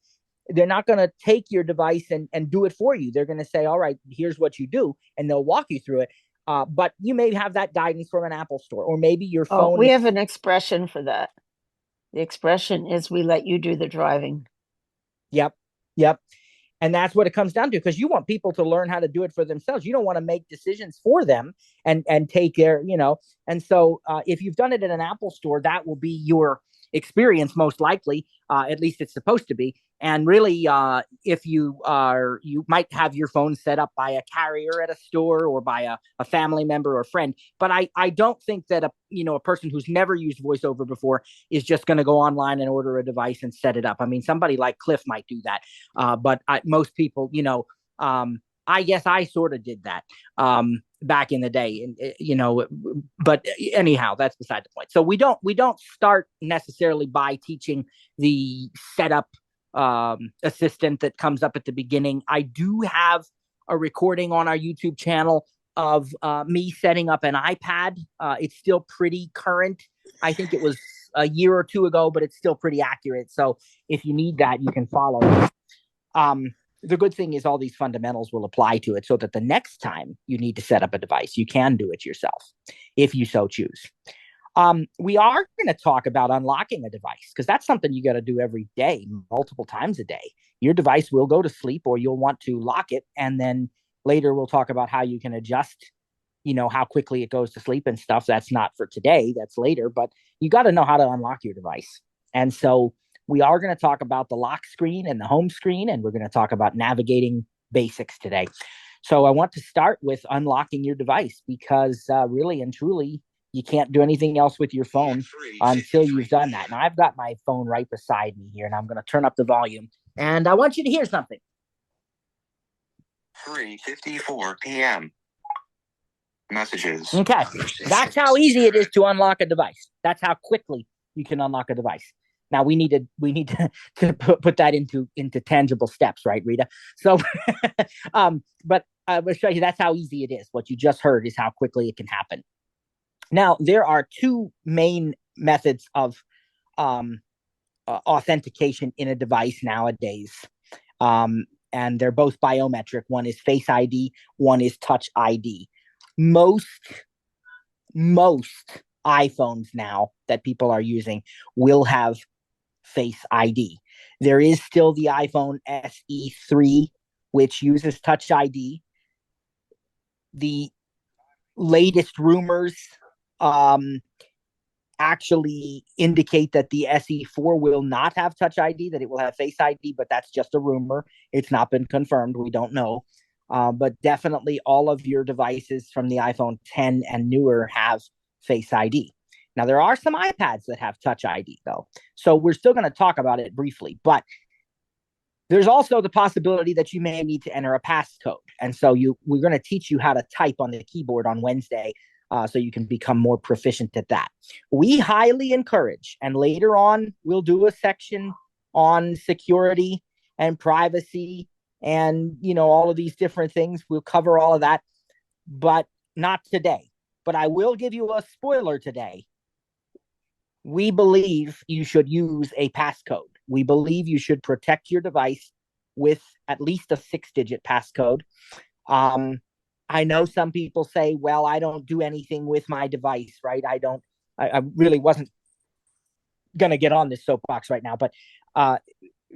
They're not going to take your device and do it for you. They're going to say, all right, here's what you do, and they'll walk you through it. But you may have that guidance from an Apple store, or maybe your phone. We have an expression for that. The expression is, we let you do the driving. Yep. And that's what it comes down to, because you want people to learn how to do it for themselves. You don't want to make decisions for them and take their, and so if you've done it in an Apple store, that will be your experience most likely. At least it's supposed to be. And really, if you might have your phone set up by a carrier at a store or by a family member or friend. But I don't think that a person who's never used VoiceOver before is just going to go online and order a device and set it up. I mean, somebody like Cliff might do that, but most people, I guess I sort of did that back in the day, and but anyhow, that's beside the point. So we don't start necessarily by teaching the setup assistant that comes up at the beginning. I do have a recording on our YouTube channel of me setting up an iPad. It's still pretty current. I think it was a year or two ago, but it's still pretty accurate. So if you need that, you can follow it. The good thing is all these fundamentals will apply to it, so that the next time you need to set up a device, you can do it yourself if you so choose. We are going to talk about unlocking a device, because that's something you got to do every day, multiple times a day. Your device will go to sleep, or you'll want to lock it. And then later we'll talk about how you can adjust, how quickly it goes to sleep and stuff. That's not for today, that's later, but you got to know how to unlock your device. And so We are going to talk about the lock screen and the home screen, and we're going to talk about navigating basics today. So I want to start with unlocking your device because really and truly, you can't do anything else with your phone until you've done that. Now, I've got my phone right beside me here, and I'm going to turn up the volume. And I want you to hear something. 3:54 p.m. Messages. Okay, that's how easy it is to unlock a device. That's how quickly you can unlock a device. Now we need to put that into tangible steps, right, Rita? So, but I will show you that's how easy it is. What you just heard is how quickly it can happen. Now there are two main methods of authentication in a device nowadays, and they're both biometric. One is Face ID, one is Touch ID. Most iPhones now that people are using will have Face ID. There is still the iPhone SE3, which uses Touch ID. The latest rumors actually indicate that the SE4 will not have Touch ID, that it will have Face ID, but that's just a rumor. It's not been confirmed. We don't know. But definitely all of your devices from the iPhone 10 and newer have Face ID. Now, there are some iPads that have Touch ID, though. So we're still going to talk about it briefly. But there's also the possibility that you may need to enter a passcode. And so we're going to teach you how to type on the keyboard on Wednesday so you can become more proficient at that. We highly encourage, and later on, we'll do a section on security and privacy and, all of these different things. We'll cover all of that, but not today. But I will give you a spoiler today. We believe you should use a passcode. We believe you should protect your device with at least a 6-digit passcode. I know some people say, well, I don't do anything with my device, right? I really wasn't going to get on this soapbox right now, but I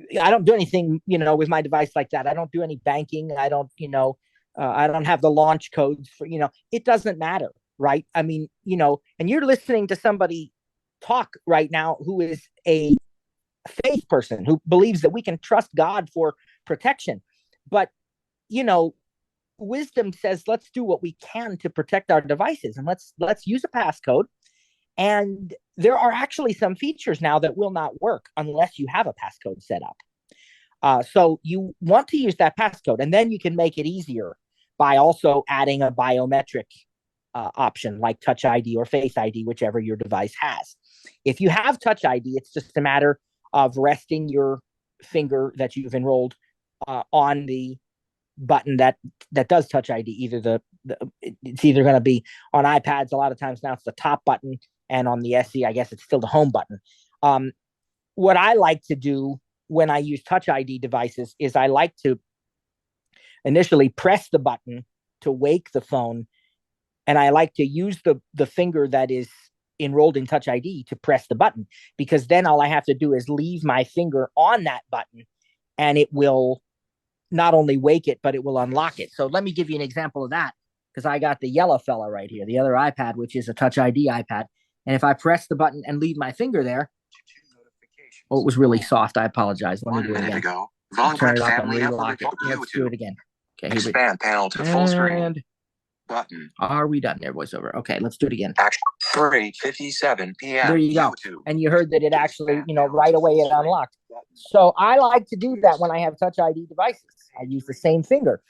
don't do anything, with my device like that. I don't do any banking. I don't have the launch codes for, it doesn't matter, right? I mean, and you're listening to somebody talk right now who is a faith person who believes that we can trust God for protection. But, wisdom says, let's do what we can to protect our devices, and let's use a passcode. And there are actually some features now that will not work unless you have a passcode set up. So you want to use that passcode, and then you can make it easier by also adding a biometric option like Touch ID or Face ID, whichever your device has. If you have Touch ID, it's just a matter of resting your finger that you've enrolled on the button that does Touch ID. It's either going to be on iPads. A lot of times now it's the top button, and on the SE, I guess it's still the home button. What I like to do when I use Touch ID devices is I like to initially press the button to wake the phone, and I like to use the finger that is enrolled in Touch ID to press the button, because then all I have to do is leave my finger on that button, and it will not only wake it, but it will unlock it. So let me give you an example of that, because I got the yellow fella right here, the other iPad, which is a Touch ID iPad. And if I press the button and leave my finger there, it was really soft. I apologize. Let me do it again. Turn it up and relock it. Let's do it again. Okay, expand panel to full screen. Button. Are we done there, VoiceOver? Okay, let's do it again. 3:57 p.m. There you go. And you heard that it actually, right away it unlocked. So I like to do that when I have Touch ID devices. I use the same finger.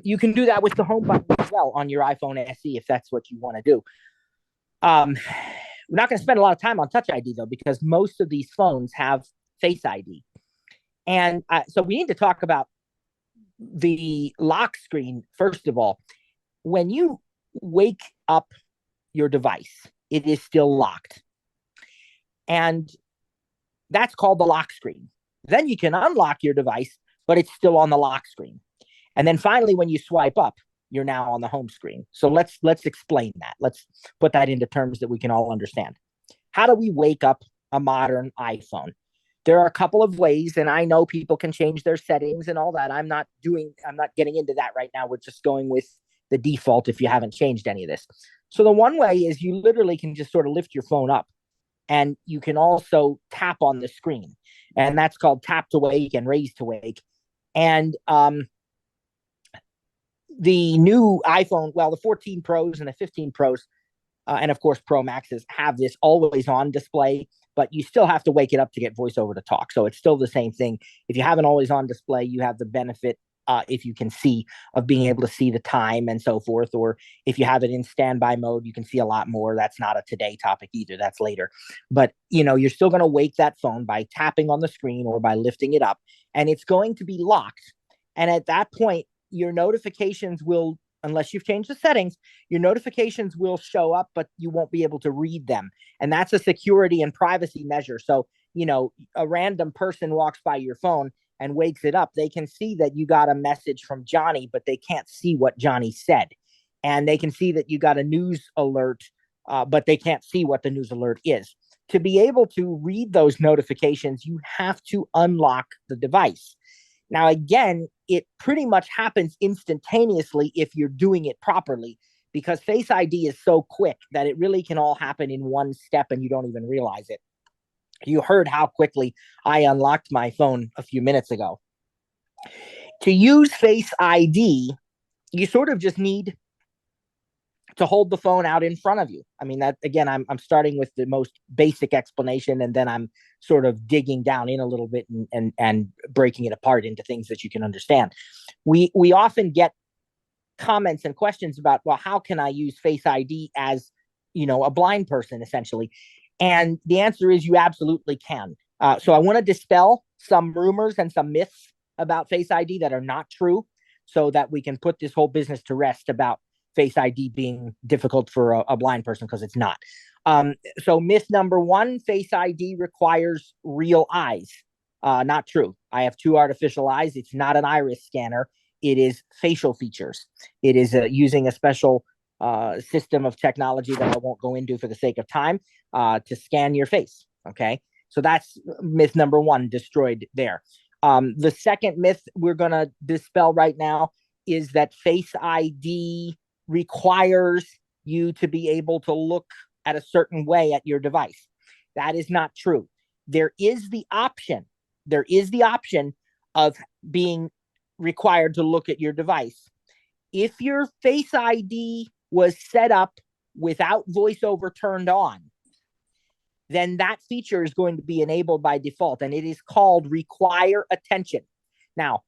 You can do that with the home button as well on your iPhone SE if that's what you want to do. We're not going to spend a lot of time on Touch ID, though, because most of these phones have Face ID. And so we need to talk about the lock screen, first of all. When you wake up your device, it is still locked. And that's called the lock screen. Then you can unlock your device, but it's still on the lock screen. And then finally, when you swipe up, you're now on the home screen. So let's explain that. Let's put that into terms that we can all understand. How do we wake up a modern iPhone? There are a couple of ways, and I know people can change their settings and all that. I'm not getting into that right now. We're just going with the default if you haven't changed any of this. So the one way is you literally can just sort of lift your phone up And you can also tap on the screen. And that's called tap to wake and raise to wake. And the new iPhone, well, the 14 Pros and the 15 Pros, and of course Pro Maxes have this always on display, but you still have to wake it up to get VoiceOver to talk. So it's still the same thing. If you have an always on display, you have the benefit, if you can see, of being able to see the time and so forth. Or if you have it in standby mode, you can see a lot more. That's not a today topic either. That's later. But you're still going to wake that phone by tapping on the screen or by lifting it up, and it's going to be locked. And at that point, your notifications will, unless you've changed the settings, your notifications will show up, but you won't be able to read them. And that's a security and privacy measure. So, a random person walks by your phone and wakes it up. They can see that you got a message from Johnny, but they can't see what Johnny said. And they can see that you got a news alert, but they can't see what the news alert is. To be able to read those notifications, you have to unlock the device. Now, again, it pretty much happens instantaneously if you're doing it properly, because Face ID is so quick that it really can all happen in one step and you don't even realize it. You heard how quickly I unlocked my phone a few minutes ago. To use Face ID, you sort of just need to hold the phone out in front of you. I mean, that again, I'm starting with the most basic explanation, and then I'm sort of digging down in a little bit and breaking it apart into things that you can understand. We often get comments and questions about, well, how can I use Face ID as, a blind person, essentially? And the answer is you absolutely can. So I want to dispel some rumors and some myths about Face ID that are not true, so that we can put this whole business to rest about Face ID being difficult for a blind person, because it's not. So myth number one, Face ID requires real eyes. Not true. I have two artificial eyes. It's not an iris scanner. It is facial features. It is using a special system of technology that I won't go into for the sake of time, to scan your face. Okay. So that's myth number one, destroyed there. The second myth we're going to dispel right now is that Face ID requires you to be able to look at a certain way at your device. That is not true. There is the option of being required to look at your device. If your Face ID was set up without VoiceOver turned on, then that feature is going to be enabled by default, and it is called require attention. Now,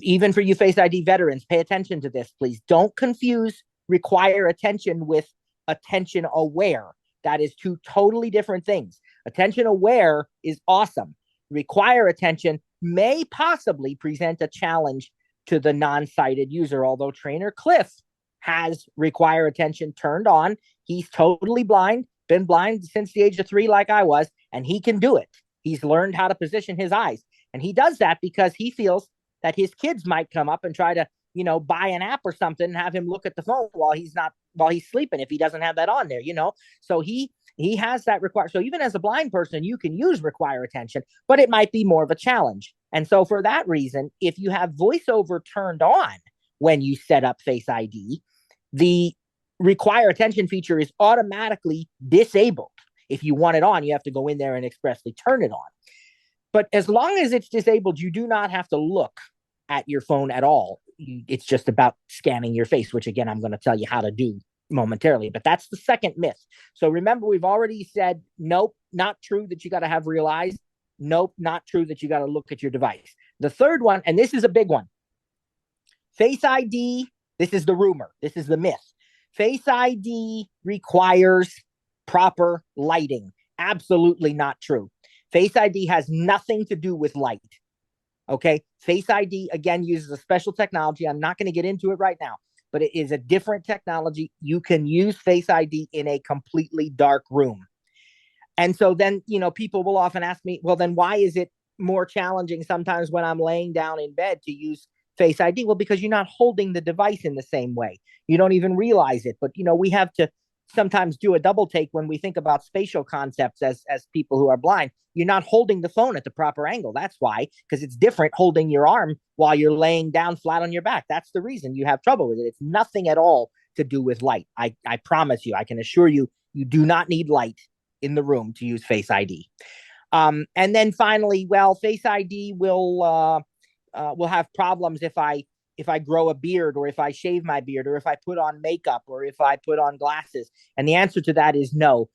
even for you Face ID veterans, pay attention to this, please. Don't confuse require attention with attention aware. That is two totally different things. Attention aware is awesome. Require attention may possibly present a challenge to the non-sighted user, although Trainer Cliff has require attention turned on. He's totally blind, been blind since the age of 3 like I was, and he can do it. He's learned how to position his eyes. And he does that because he feels that his kids might come up and try to, buy an app or something and have him look at the phone while he's sleeping, if he doesn't have that on there, So he has that require. So even as a blind person, you can use require attention, but it might be more of a challenge. And so for that reason, if you have VoiceOver turned on when you set up Face ID, the require attention feature is automatically disabled. If you want it on, you have to go in there and expressly turn it on. But as long as it's disabled, you do not have to look at your phone at all. It's just about scanning your face, which again, I'm going to tell you how to do momentarily. But that's the second myth. So remember, we've already said, nope, not true that you got to have real eyes. Nope, not true that you got to look at your device. The third one, and this is a big one, Face ID, this is the rumor, this is the myth. Face ID requires proper lighting. Absolutely not true. Face ID has nothing to do with light. Okay. Face ID, again, uses a special technology. I'm not going to get into it right now, but it is a different technology. You can use Face ID in a completely dark room. And so then, people will often ask me, well, then why is it more challenging sometimes when I'm laying down in bed to use Face ID? Well, because you're not holding the device in the same way. You don't even realize it. But, we have to sometimes do a double take when we think about spatial concepts as people who are blind. You're not holding the phone at the proper angle. That's why, because it's different holding your arm while you're laying down flat on your back. That's the reason you have trouble with it. It's nothing at all to do with light. I promise you, I can assure you, you do not need light in the room to use Face ID. And then finally, well, Face ID will have problems if I grow a beard, or if I shave my beard, or if I put on makeup, or if I put on glasses. And the answer to that is no.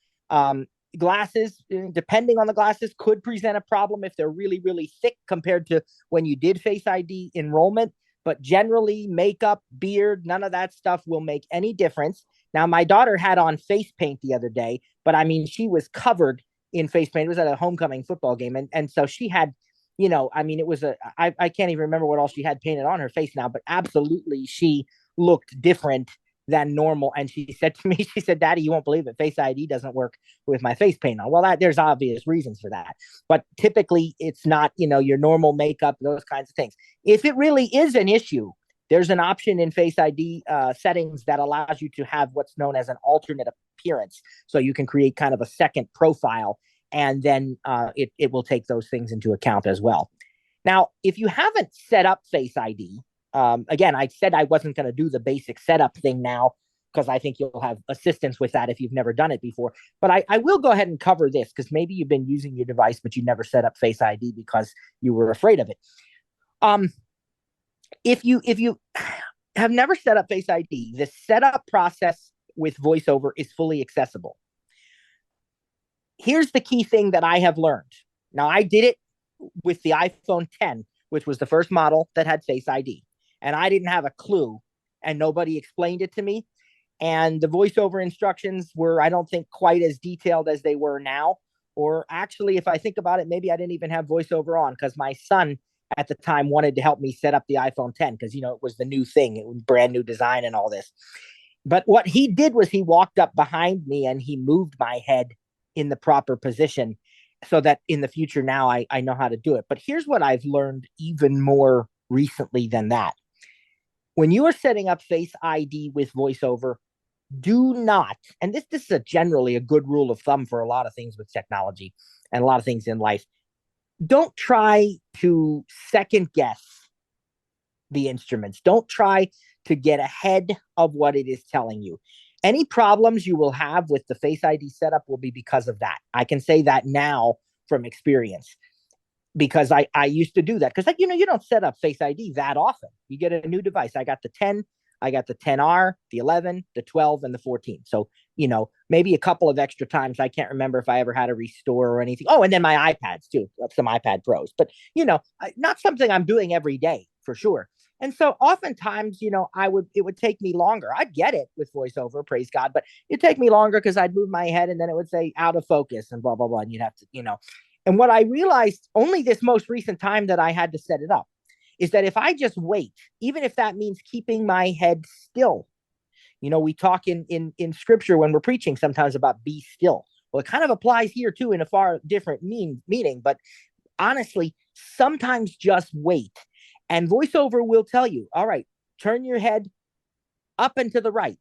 Glasses, depending on the glasses, could present a problem if they're really, really thick compared to when you did Face ID enrollment. But generally, makeup, beard, none of that stuff will make any difference. Now, my daughter had on face paint the other day, but I mean, she was covered in face paint. It was at a homecoming football game. And so she had, I mean, it was I can't even remember what all she had painted on her face now, but absolutely she looked different than normal. And she said to me, she said, "Daddy, you won't believe it. Face ID doesn't work with my face paint on." Well, there's obvious reasons for that, but typically it's not, your normal makeup, those kinds of things. If it really is an issue, there's an option in Face ID settings that allows you to have what's known as an alternate appearance. So you can create kind of a second profile, and then it will take those things into account as well. Now, if you haven't set up Face ID, again, I said I wasn't going to do the basic setup thing now, because I think you'll have assistance with that if you've never done it before. But I will go ahead and cover this, because maybe you've been using your device, but you never set up Face ID because you were afraid of it. If you have never set up Face ID, the setup process with VoiceOver is fully accessible. Here's the key thing that I have learned. Now, I did it with the iPhone 10, which was the first model that had Face ID. And I didn't have a clue, and nobody explained it to me. And the VoiceOver instructions were, I don't think, quite as detailed as they were now. Or actually, if I think about it, maybe I didn't even have VoiceOver on, because my son at the time wanted to help me set up the iPhone 10, because, it was the new thing. It was brand new design and all this. But what he did was he walked up behind me and he moved my head in the proper position, so that in the future now I know how to do it. But here's what I've learned even more recently than that. When you are setting up Face ID with VoiceOver, do not, and this is generally a good rule of thumb for a lot of things with technology and a lot of things in life, don't try to second guess the instruments. Don't try to get ahead of what it is telling you. Any problems you will have with the Face ID setup will be because of that. I can say that now from experience, because I used to do that. Because, you don't set up Face ID that often. You get a new device. I got the 10, I got the 10R, the 11, the 12, and the 14. So, maybe a couple of extra times. I can't remember if I ever had a restore or anything. Oh, and then my iPads too, some iPad Pros. But, not something I'm doing every day for sure. And so oftentimes, it would take me longer. I'd get it with VoiceOver, praise God, but it'd take me longer because I'd move my head and then it would say out of focus and blah, blah, blah. And you'd have to, And what I realized only this most recent time that I had to set it up is that if I just wait, even if that means keeping my head still, we talk in scripture when we're preaching sometimes about be still. Well, it kind of applies here too in a far different meaning, but honestly, sometimes just wait. And VoiceOver will tell you, all right, turn your head up and to the right,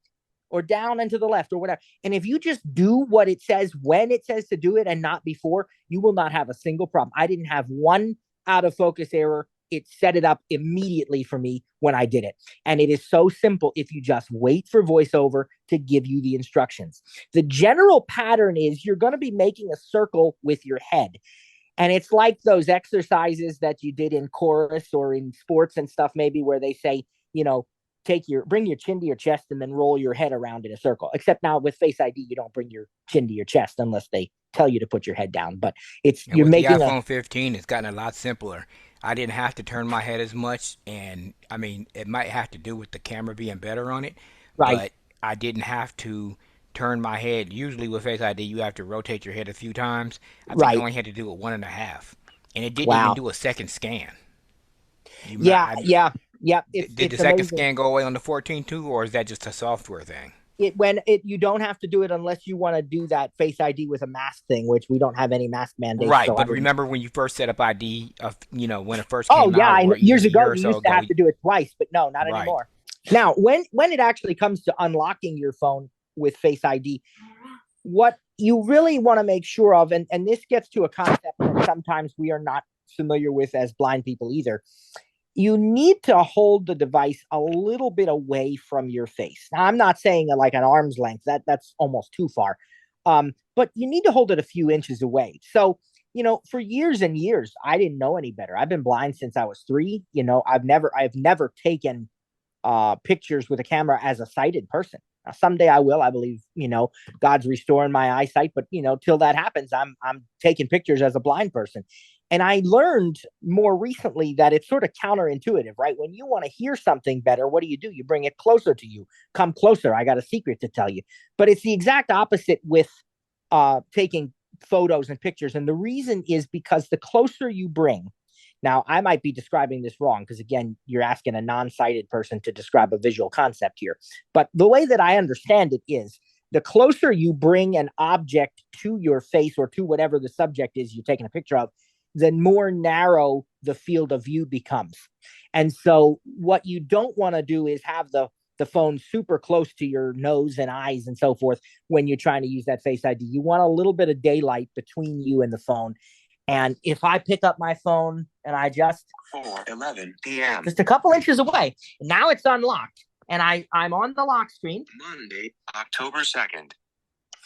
or down and to the left, or whatever. And if you just do what it says when it says to do it and not before, you will not have a single problem. I didn't have one out of focus error. It set it up immediately for me when I did it. And it is so simple if you just wait for VoiceOver to give you the instructions. The general pattern is you're going to be making a circle with your head. And it's like those exercises that you did in chorus or in sports and stuff, maybe, where they say, bring your chin to your chest and then roll your head around in a circle. Except now with Face ID, you don't bring your chin to your chest unless they tell you to put your head down. But you're making the iPhone 15, it's gotten a lot simpler. I didn't have to turn my head as much, and I mean, it might have to do with the camera being better on it, right. But I didn't have to turn my head. Usually with Face ID, you have to rotate your head a few times. I think I only had to do it 1.5, and it didn't even do a second scan. Yeah. Did the second scan go away on the 14 too, or is that just a software thing? You don't have to do it unless you want to do that Face ID with a mask thing, which we don't have any mask mandates. Right, so but remember when you first set up ID, when it first came out? Oh yeah, years ago you used to have to do it twice, but no, not anymore. Now, when it actually comes to unlocking your phone with Face ID, what you really want to make sure of, and this gets to a concept that sometimes we are not familiar with as blind people either, you need to hold the device a little bit away from your face. Now, I'm not saying like an arm's length. That's almost too far. But you need to hold it a few inches away. So, for years and years, I didn't know any better. I've been blind since I was 3. I've never taken pictures with a camera as a sighted person. Now, someday I will. I believe, God's restoring my eyesight, but till that happens, I'm taking pictures as a blind person. And I learned more recently that it's sort of counterintuitive, right? When you want to hear something better, what do? You bring it closer to you. Come closer. I got a secret to tell you. But it's the exact opposite with taking photos and pictures. And the reason is because the closer you bring, now I might be describing this wrong because, again, you're asking a non-sighted person to describe a visual concept here. But the way that I understand it is the closer you bring an object to your face or to whatever the subject is you're taking a picture of, the more narrow the field of view becomes. And so what you don't want to do is have the phone super close to your nose and eyes and so forth when you're trying to use that Face ID. You want a little bit of daylight between you and the phone. And if I pick up my phone and I just 4:11 p.m. just a couple inches away, now it's unlocked and I'm on the lock screen. Monday, October 2nd,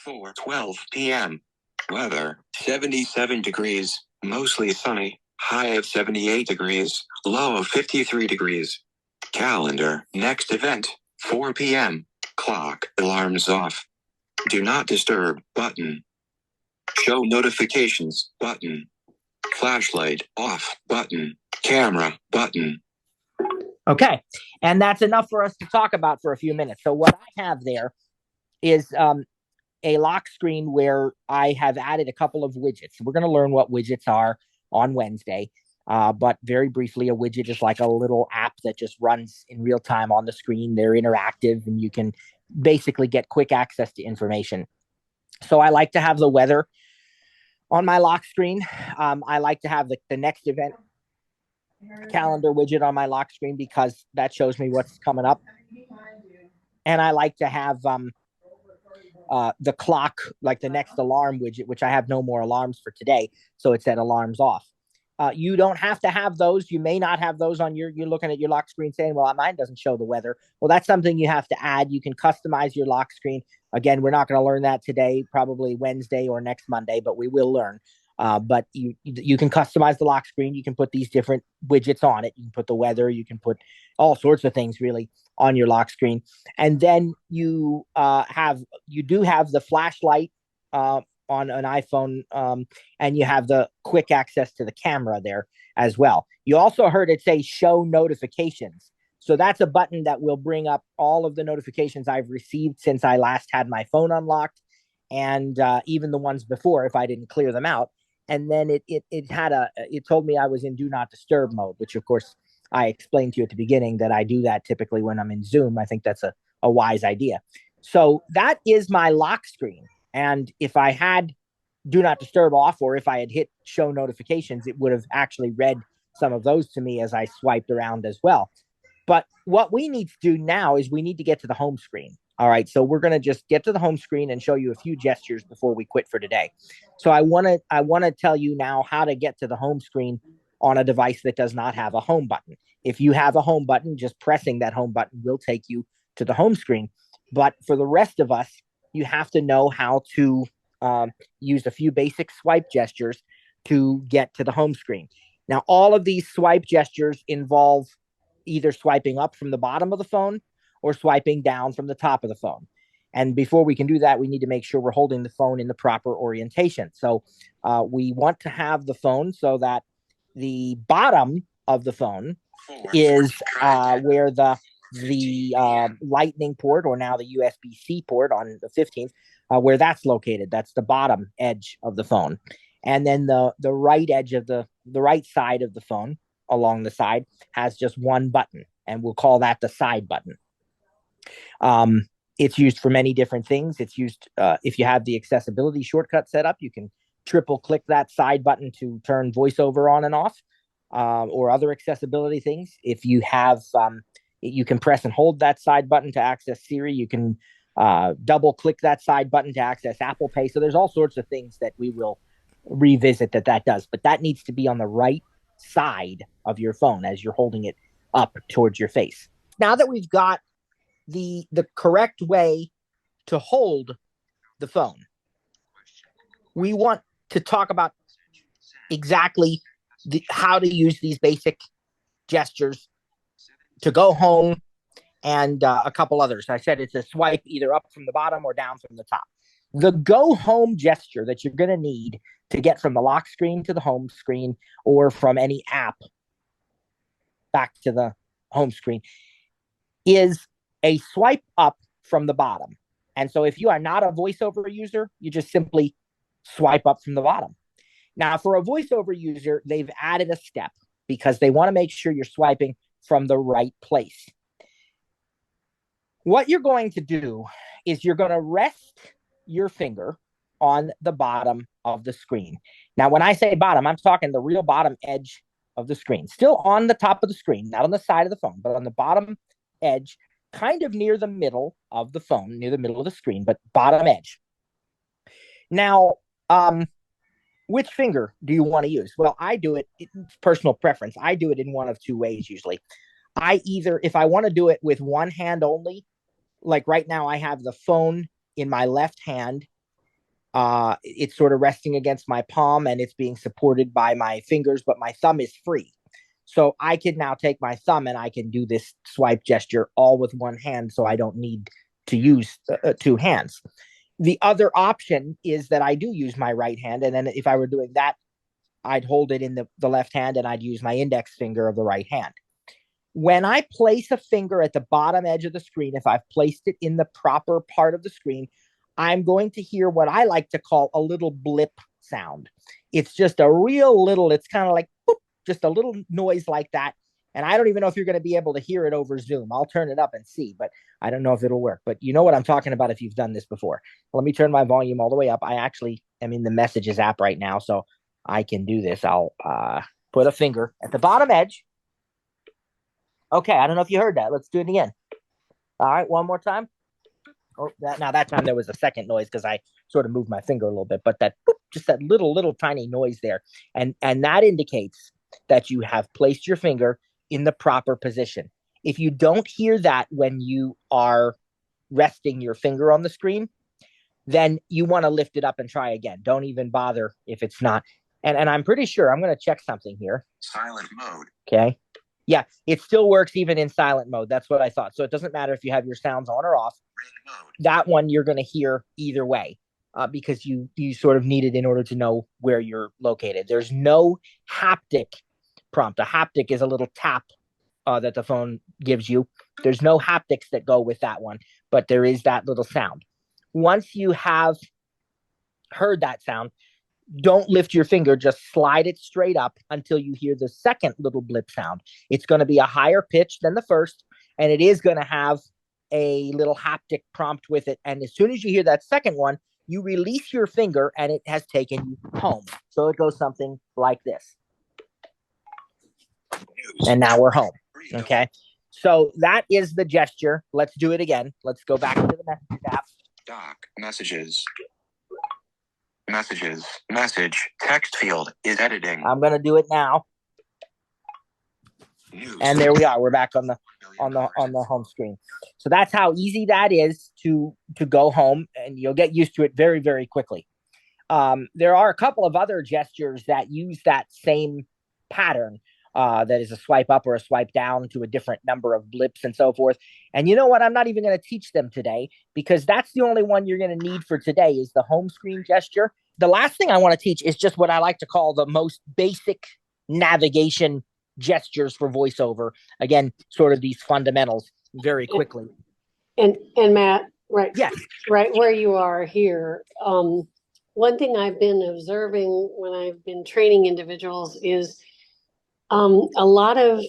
4:12 p.m. Weather, 77 degrees, mostly sunny, high of 78 degrees, low of 53 degrees. Calendar, next event, 4 p.m. Clock, alarms off. Do not disturb button. Show notifications button. Flashlight off button. Camera button. Okay. And that's enough for us to talk about for a few minutes. So what I have there is a lock screen where I have added a couple of widgets. We're going to learn what widgets are on Wednesday. But very briefly, a widget is like a little app that just runs in real time on the screen. They're interactive and you can basically get quick access to information. So I like to have the weather on my lock screen. I like to have the next event calendar widget on my lock screen because that shows me what's coming up. And I like to have the clock, like the next alarm widget, which I have no more alarms for today. So it said alarms off. You don't have to have those. You may not have those on you're looking at your lock screen saying, well, mine doesn't show the weather. Well, that's something you have to add. You can customize your lock screen. Again, we're not going to learn that today, probably Wednesday or next Monday, but we will learn. But you can customize the lock screen. You can put these different widgets on it. You can put the weather. You can put all sorts of things really on your lock screen. And then you do have the flashlight on an iPhone, and you have the quick access to the camera there as well. You also heard it say show notifications. So that's a button that will bring up all of the notifications I've received since I last had my phone unlocked, and even the ones before if I didn't clear them out. And then it told me I was in do not disturb mode, which of course I explained to you at the beginning that I do that typically when I'm in Zoom. I think that's a wise idea. So that is my lock screen. And if I had do not disturb off, or if I had hit show notifications, it would have actually read some of those to me as I swiped around as well. But what we need to do now is we need to get to the home screen. All right. So we're going to just get to the home screen and show you a few gestures before we quit for today. So I want to tell you now how to get to the home screen on a device that does not have a home button. If you have a home button, just pressing that home button will take you to the home screen. But for the rest of us, you have to know how to use a few basic swipe gestures to get to the home screen. Now, all of these swipe gestures involve either swiping up from the bottom of the phone or swiping down from the top of the phone. And before we can do that, we need to make sure we're holding the phone in the proper orientation. So we want to have the phone so that the bottom of the phone is where the lightning port, or now the USB-C port on the 15th, where that's located. That's the bottom edge of the phone. And then the right edge of the right side of the phone along the side has just one button, and we'll call that the side button. It's used for many different things. It's used if you have the accessibility shortcut set up, you can triple click that side button to turn VoiceOver on and off, or other accessibility things. If you have you can press and hold that side button to access Siri. You can double click that side button to access Apple Pay. So there's all sorts of things that we will revisit that does, but that needs to be on the right side of your phone as you're holding it up towards your face. Now that we've got the correct way to hold the phone, we want to talk about exactly how to use these basic gestures to go home and a couple others. I said it's a swipe either up from the bottom or down from the top. The go home gesture that you're going to need to get from the lock screen to the home screen or from any app back to the home screen is a swipe up from the bottom. And so if you are not a VoiceOver user, you just simply swipe up from the bottom. Now, for a VoiceOver user, they've added a step because they want to make sure you're swiping from the right place. What you're going to do is you're going to rest your finger on the bottom of the screen. Now, when I say bottom, I'm talking the real bottom edge of the screen. Still on the top of the screen, not on the side of the phone, but on the bottom edge, kind of near the middle of the phone, near the middle of the screen, but bottom edge. Now, which finger do you want to use? Well, I do it, it's personal preference. I do it in one of two ways usually. If I want to do it with one hand only, like right now I have the phone in my left hand. It's sort of resting against my palm and it's being supported by my fingers, but my thumb is free. So I can now take my thumb and I can do this swipe gesture all with one hand, so I don't need to use two hands. The other option is that I do use my right hand, and then if I were doing that, I'd hold it in the left hand and I'd use my index finger of the right hand. When I place a finger at the bottom edge of the screen, if I've placed it in the proper part of the screen, I'm going to hear what I like to call a little blip sound. It's just a real little, it's kind of like boop, just a little noise like that. And I don't even know if you're going to be able to hear it over Zoom. I'll turn it up and see, but I don't know if it'll work. But you know what I'm talking about if you've done this before. Let me turn my volume all the way up. I actually am in the Messages app right now, so I can do this. I'll put a finger at the bottom edge. Okay, I don't know if you heard that. Let's do it again. All right, one more time. Oh, that time there was a second noise because I sort of moved my finger a little bit, but that boop, just that little tiny noise there, and that indicates that you have placed your finger in the proper position. If you don't hear that when you are resting your finger on the screen, then you want to lift it up and try again. Don't even bother if it's not. And I'm pretty sure, I'm going to check something here. Silent mode. Okay. Yeah, it still works even in silent mode. That's what I thought. So it doesn't matter if you have your sounds on or off. That one you're going to hear either way because you sort of need it in order to know where you're located. There's no haptic prompt. A haptic is a little tap that the phone gives you. There's no haptics that go with that one, but there is that little sound. Once you have heard that sound, don't lift your finger, just slide it straight up until you hear the second little blip sound. It's going to be a higher pitch than the first, and it is going to have a little haptic prompt with it. And as soon as you hear that second one, you release your finger and it has taken you home. So it goes something like this. And now we're home. Okay. So that is the gesture. Let's do it again. Let's go back to the Messages app. Doc, messages. Messages. Message. Text field is editing. I'm going to do it now. News. And there we are. We're back on the home screen. So that's how easy that is to go home, and you'll get used to it very, very quickly. There are a couple of other gestures that use that same pattern. That is a swipe up or a swipe down to a different number of blips and so forth. And you know what? I'm not even going to teach them today because that's the only one you're going to need for today is the home screen gesture. The last thing I want to teach is just what I like to call the most basic navigation gestures for VoiceOver. Again, sort of these fundamentals very quickly. And Matt, right? Yes. Right where you are here. One thing I've been observing when I've been training individuals is a lot of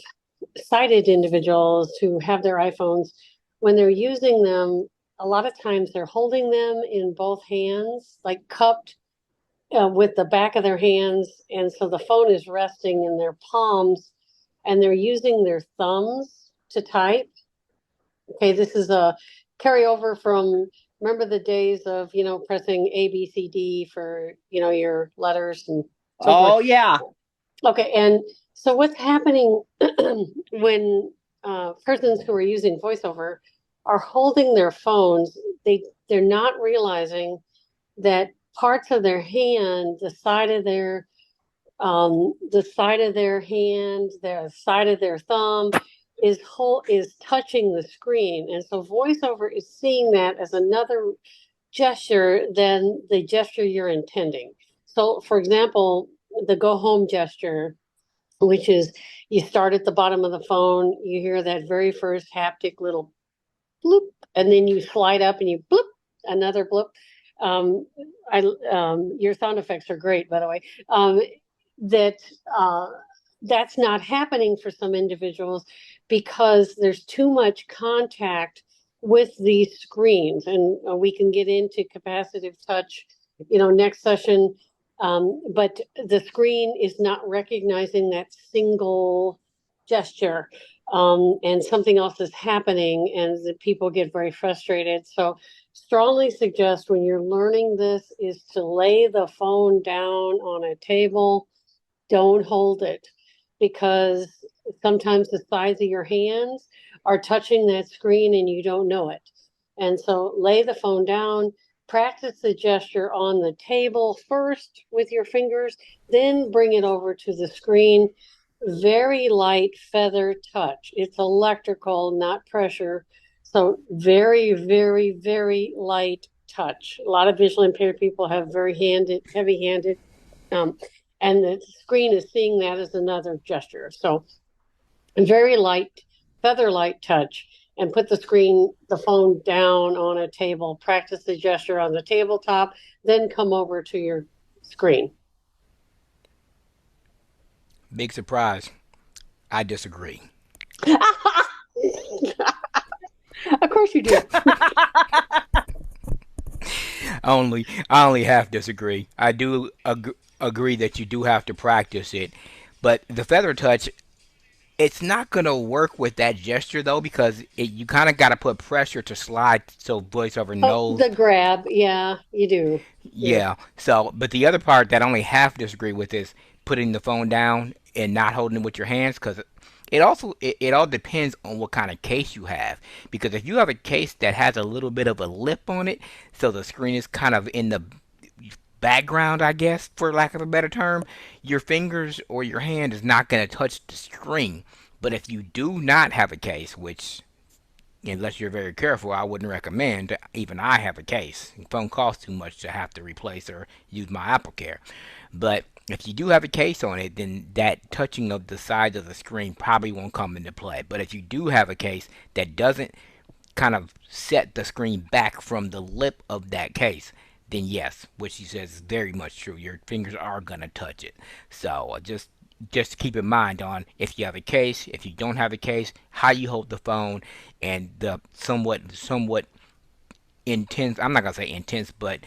sighted individuals who have their iPhones, when they're using them, a lot of times they're holding them in both hands, like cupped with the back of their hands. And so the phone is resting in their palms and they're using their thumbs to type. Okay, this is a carryover from, remember the days of, pressing A, B, C, D for, your letters and so Oh, forth. yeah. Okay, and so what's happening when persons who are using VoiceOver are holding their phones, they're not realizing that parts of their hand, the side of their hand, the side of their thumb is touching the screen. And so VoiceOver is seeing that as another gesture than the gesture you're intending. So for example, the go home gesture, which is you start at the bottom of the phone, you hear that very first haptic little bloop, and then you slide up and you bloop, another bloop. Um, your sound effects are great, by the way. That that's not happening for some individuals because there's too much contact with these screens, and we can get into capacitive touch, next session. But the screen is not recognizing that single gesture, and something else is happening, and the people get very frustrated. So strongly suggest when you're learning this is to lay the phone down on a table. Don't hold it, because sometimes the size of your hands are touching that screen and you don't know it. And so lay the phone down, practice the gesture on the table first with your fingers, then bring it over to the screen. Very light feather touch. It's electrical, not pressure. So very, very, very light touch. A lot of visually impaired people have very heavy-handed, and the screen is seeing that as another gesture. So very light, feather light touch, and put the phone down on a table. Practice the gesture on the tabletop, then come over to your screen. Big surprise. I disagree. Of course you do. I only half disagree. I do agree that you do have to practice it, but the feather touch, it's not gonna work with that gesture though, because you kind of got to put pressure to slide so voiceover Oh, knows. the grab. Yeah, you do. Yeah. Yeah. So, but the other part that I only half disagree with is putting the phone down and not holding it with your hands, because it all depends on what kind of case you have. Because if you have a case that has a little bit of a lip on it, so the screen is kind of in the background, I guess, for lack of a better term, your fingers or your hand is not going to touch the screen. But if you do not have a case, which unless you're very careful, I wouldn't recommend. Even I have a case. The phone costs too much to have to replace or use my Apple Care. But if you do have a case on it, then that touching of the side of the screen probably won't come into play. But if you do have a case that doesn't kind of set the screen back from the lip of that case, then yes, what she says is very much true. Your fingers are gonna touch it. So just keep in mind on if you have a case, if you don't have a case, how you hold the phone, and the somewhat intense. I'm not gonna say intense, but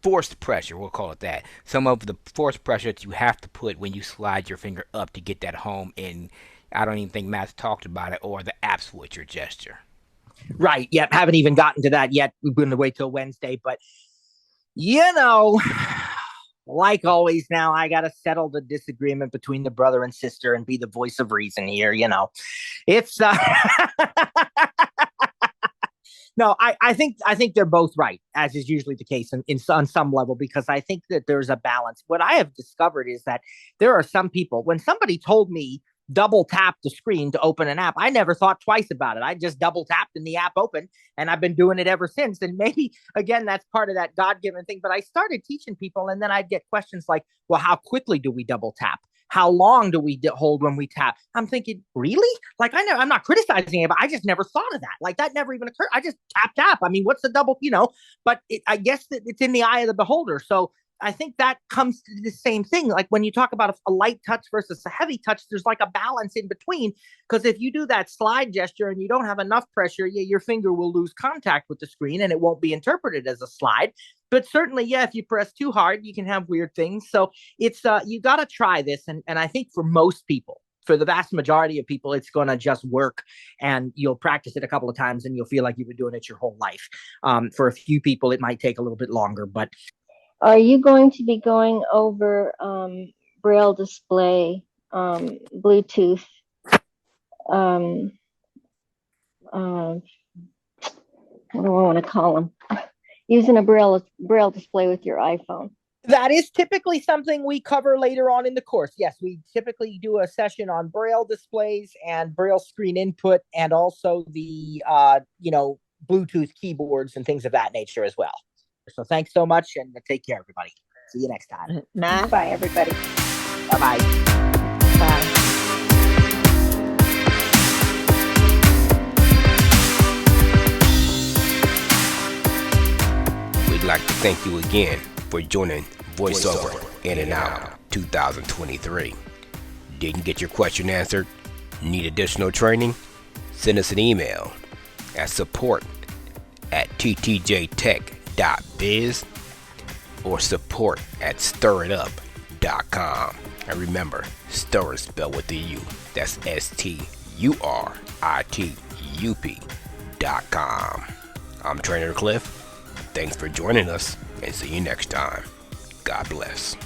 forced pressure. We'll call it that. Some of the forced pressure that you have to put when you slide your finger up to get that home. And I don't even think Matt's talked about it, or the app switcher gesture. Right. Yep. Haven't even gotten to that yet. We're going to wait till Wednesday. But, you know, like always, now I got to settle the disagreement between the brother and sister and be the voice of reason here. It's no, I think they're both right, as is usually the case on some level, because I think that there's a balance. What I have discovered is that there are some people, when somebody told me double tap the screen to open an app, I never thought twice about it. I just double tapped and the app opened, and I've been doing it ever since. And maybe again, that's part of that God-given thing. But I started teaching people, and then I'd get questions like, well, how quickly do we double tap? How long do we hold when we tap? I'm thinking, really? Like, I'm not criticizing it, but I just never thought of that. Like, that never even occurred. I just tap. I mean, what's the double? But I guess that it's in the eye of the beholder. So I think that comes to the same thing. Like when you talk about a light touch versus a heavy touch, there's like a balance in between. Because if you do that slide gesture and you don't have enough pressure, your finger will lose contact with the screen and it won't be interpreted as a slide. But certainly, if you press too hard, you can have weird things. So it's you got to try this. And I think for most people, for the vast majority of people, it's going to just work, and you'll practice it a couple of times and you'll feel like you've been doing it your whole life. For a few people, it might take a little bit longer, but are you going to be going over Braille display, Bluetooth, what do I want to call them? using a braille display with your iPhone. That is typically something we cover later on in the course. Yes, we typically do a session on braille displays and braille screen input, and also the Bluetooth keyboards and things of that nature as well. So thanks so much, and take care, everybody. See you next time. Matt? Bye, everybody. Bye-bye. Bye. We'd like to thank you again for joining Voiceover In&Out 2023. Didn't get your question answered? Need additional training? Send us an email at support@ttjtech.biz or support@stiritup.com. And remember, stir is spelled with a U. That's STURITUP.com. I'm Trainer Cliff. Thanks for joining us, and see you next time. God bless.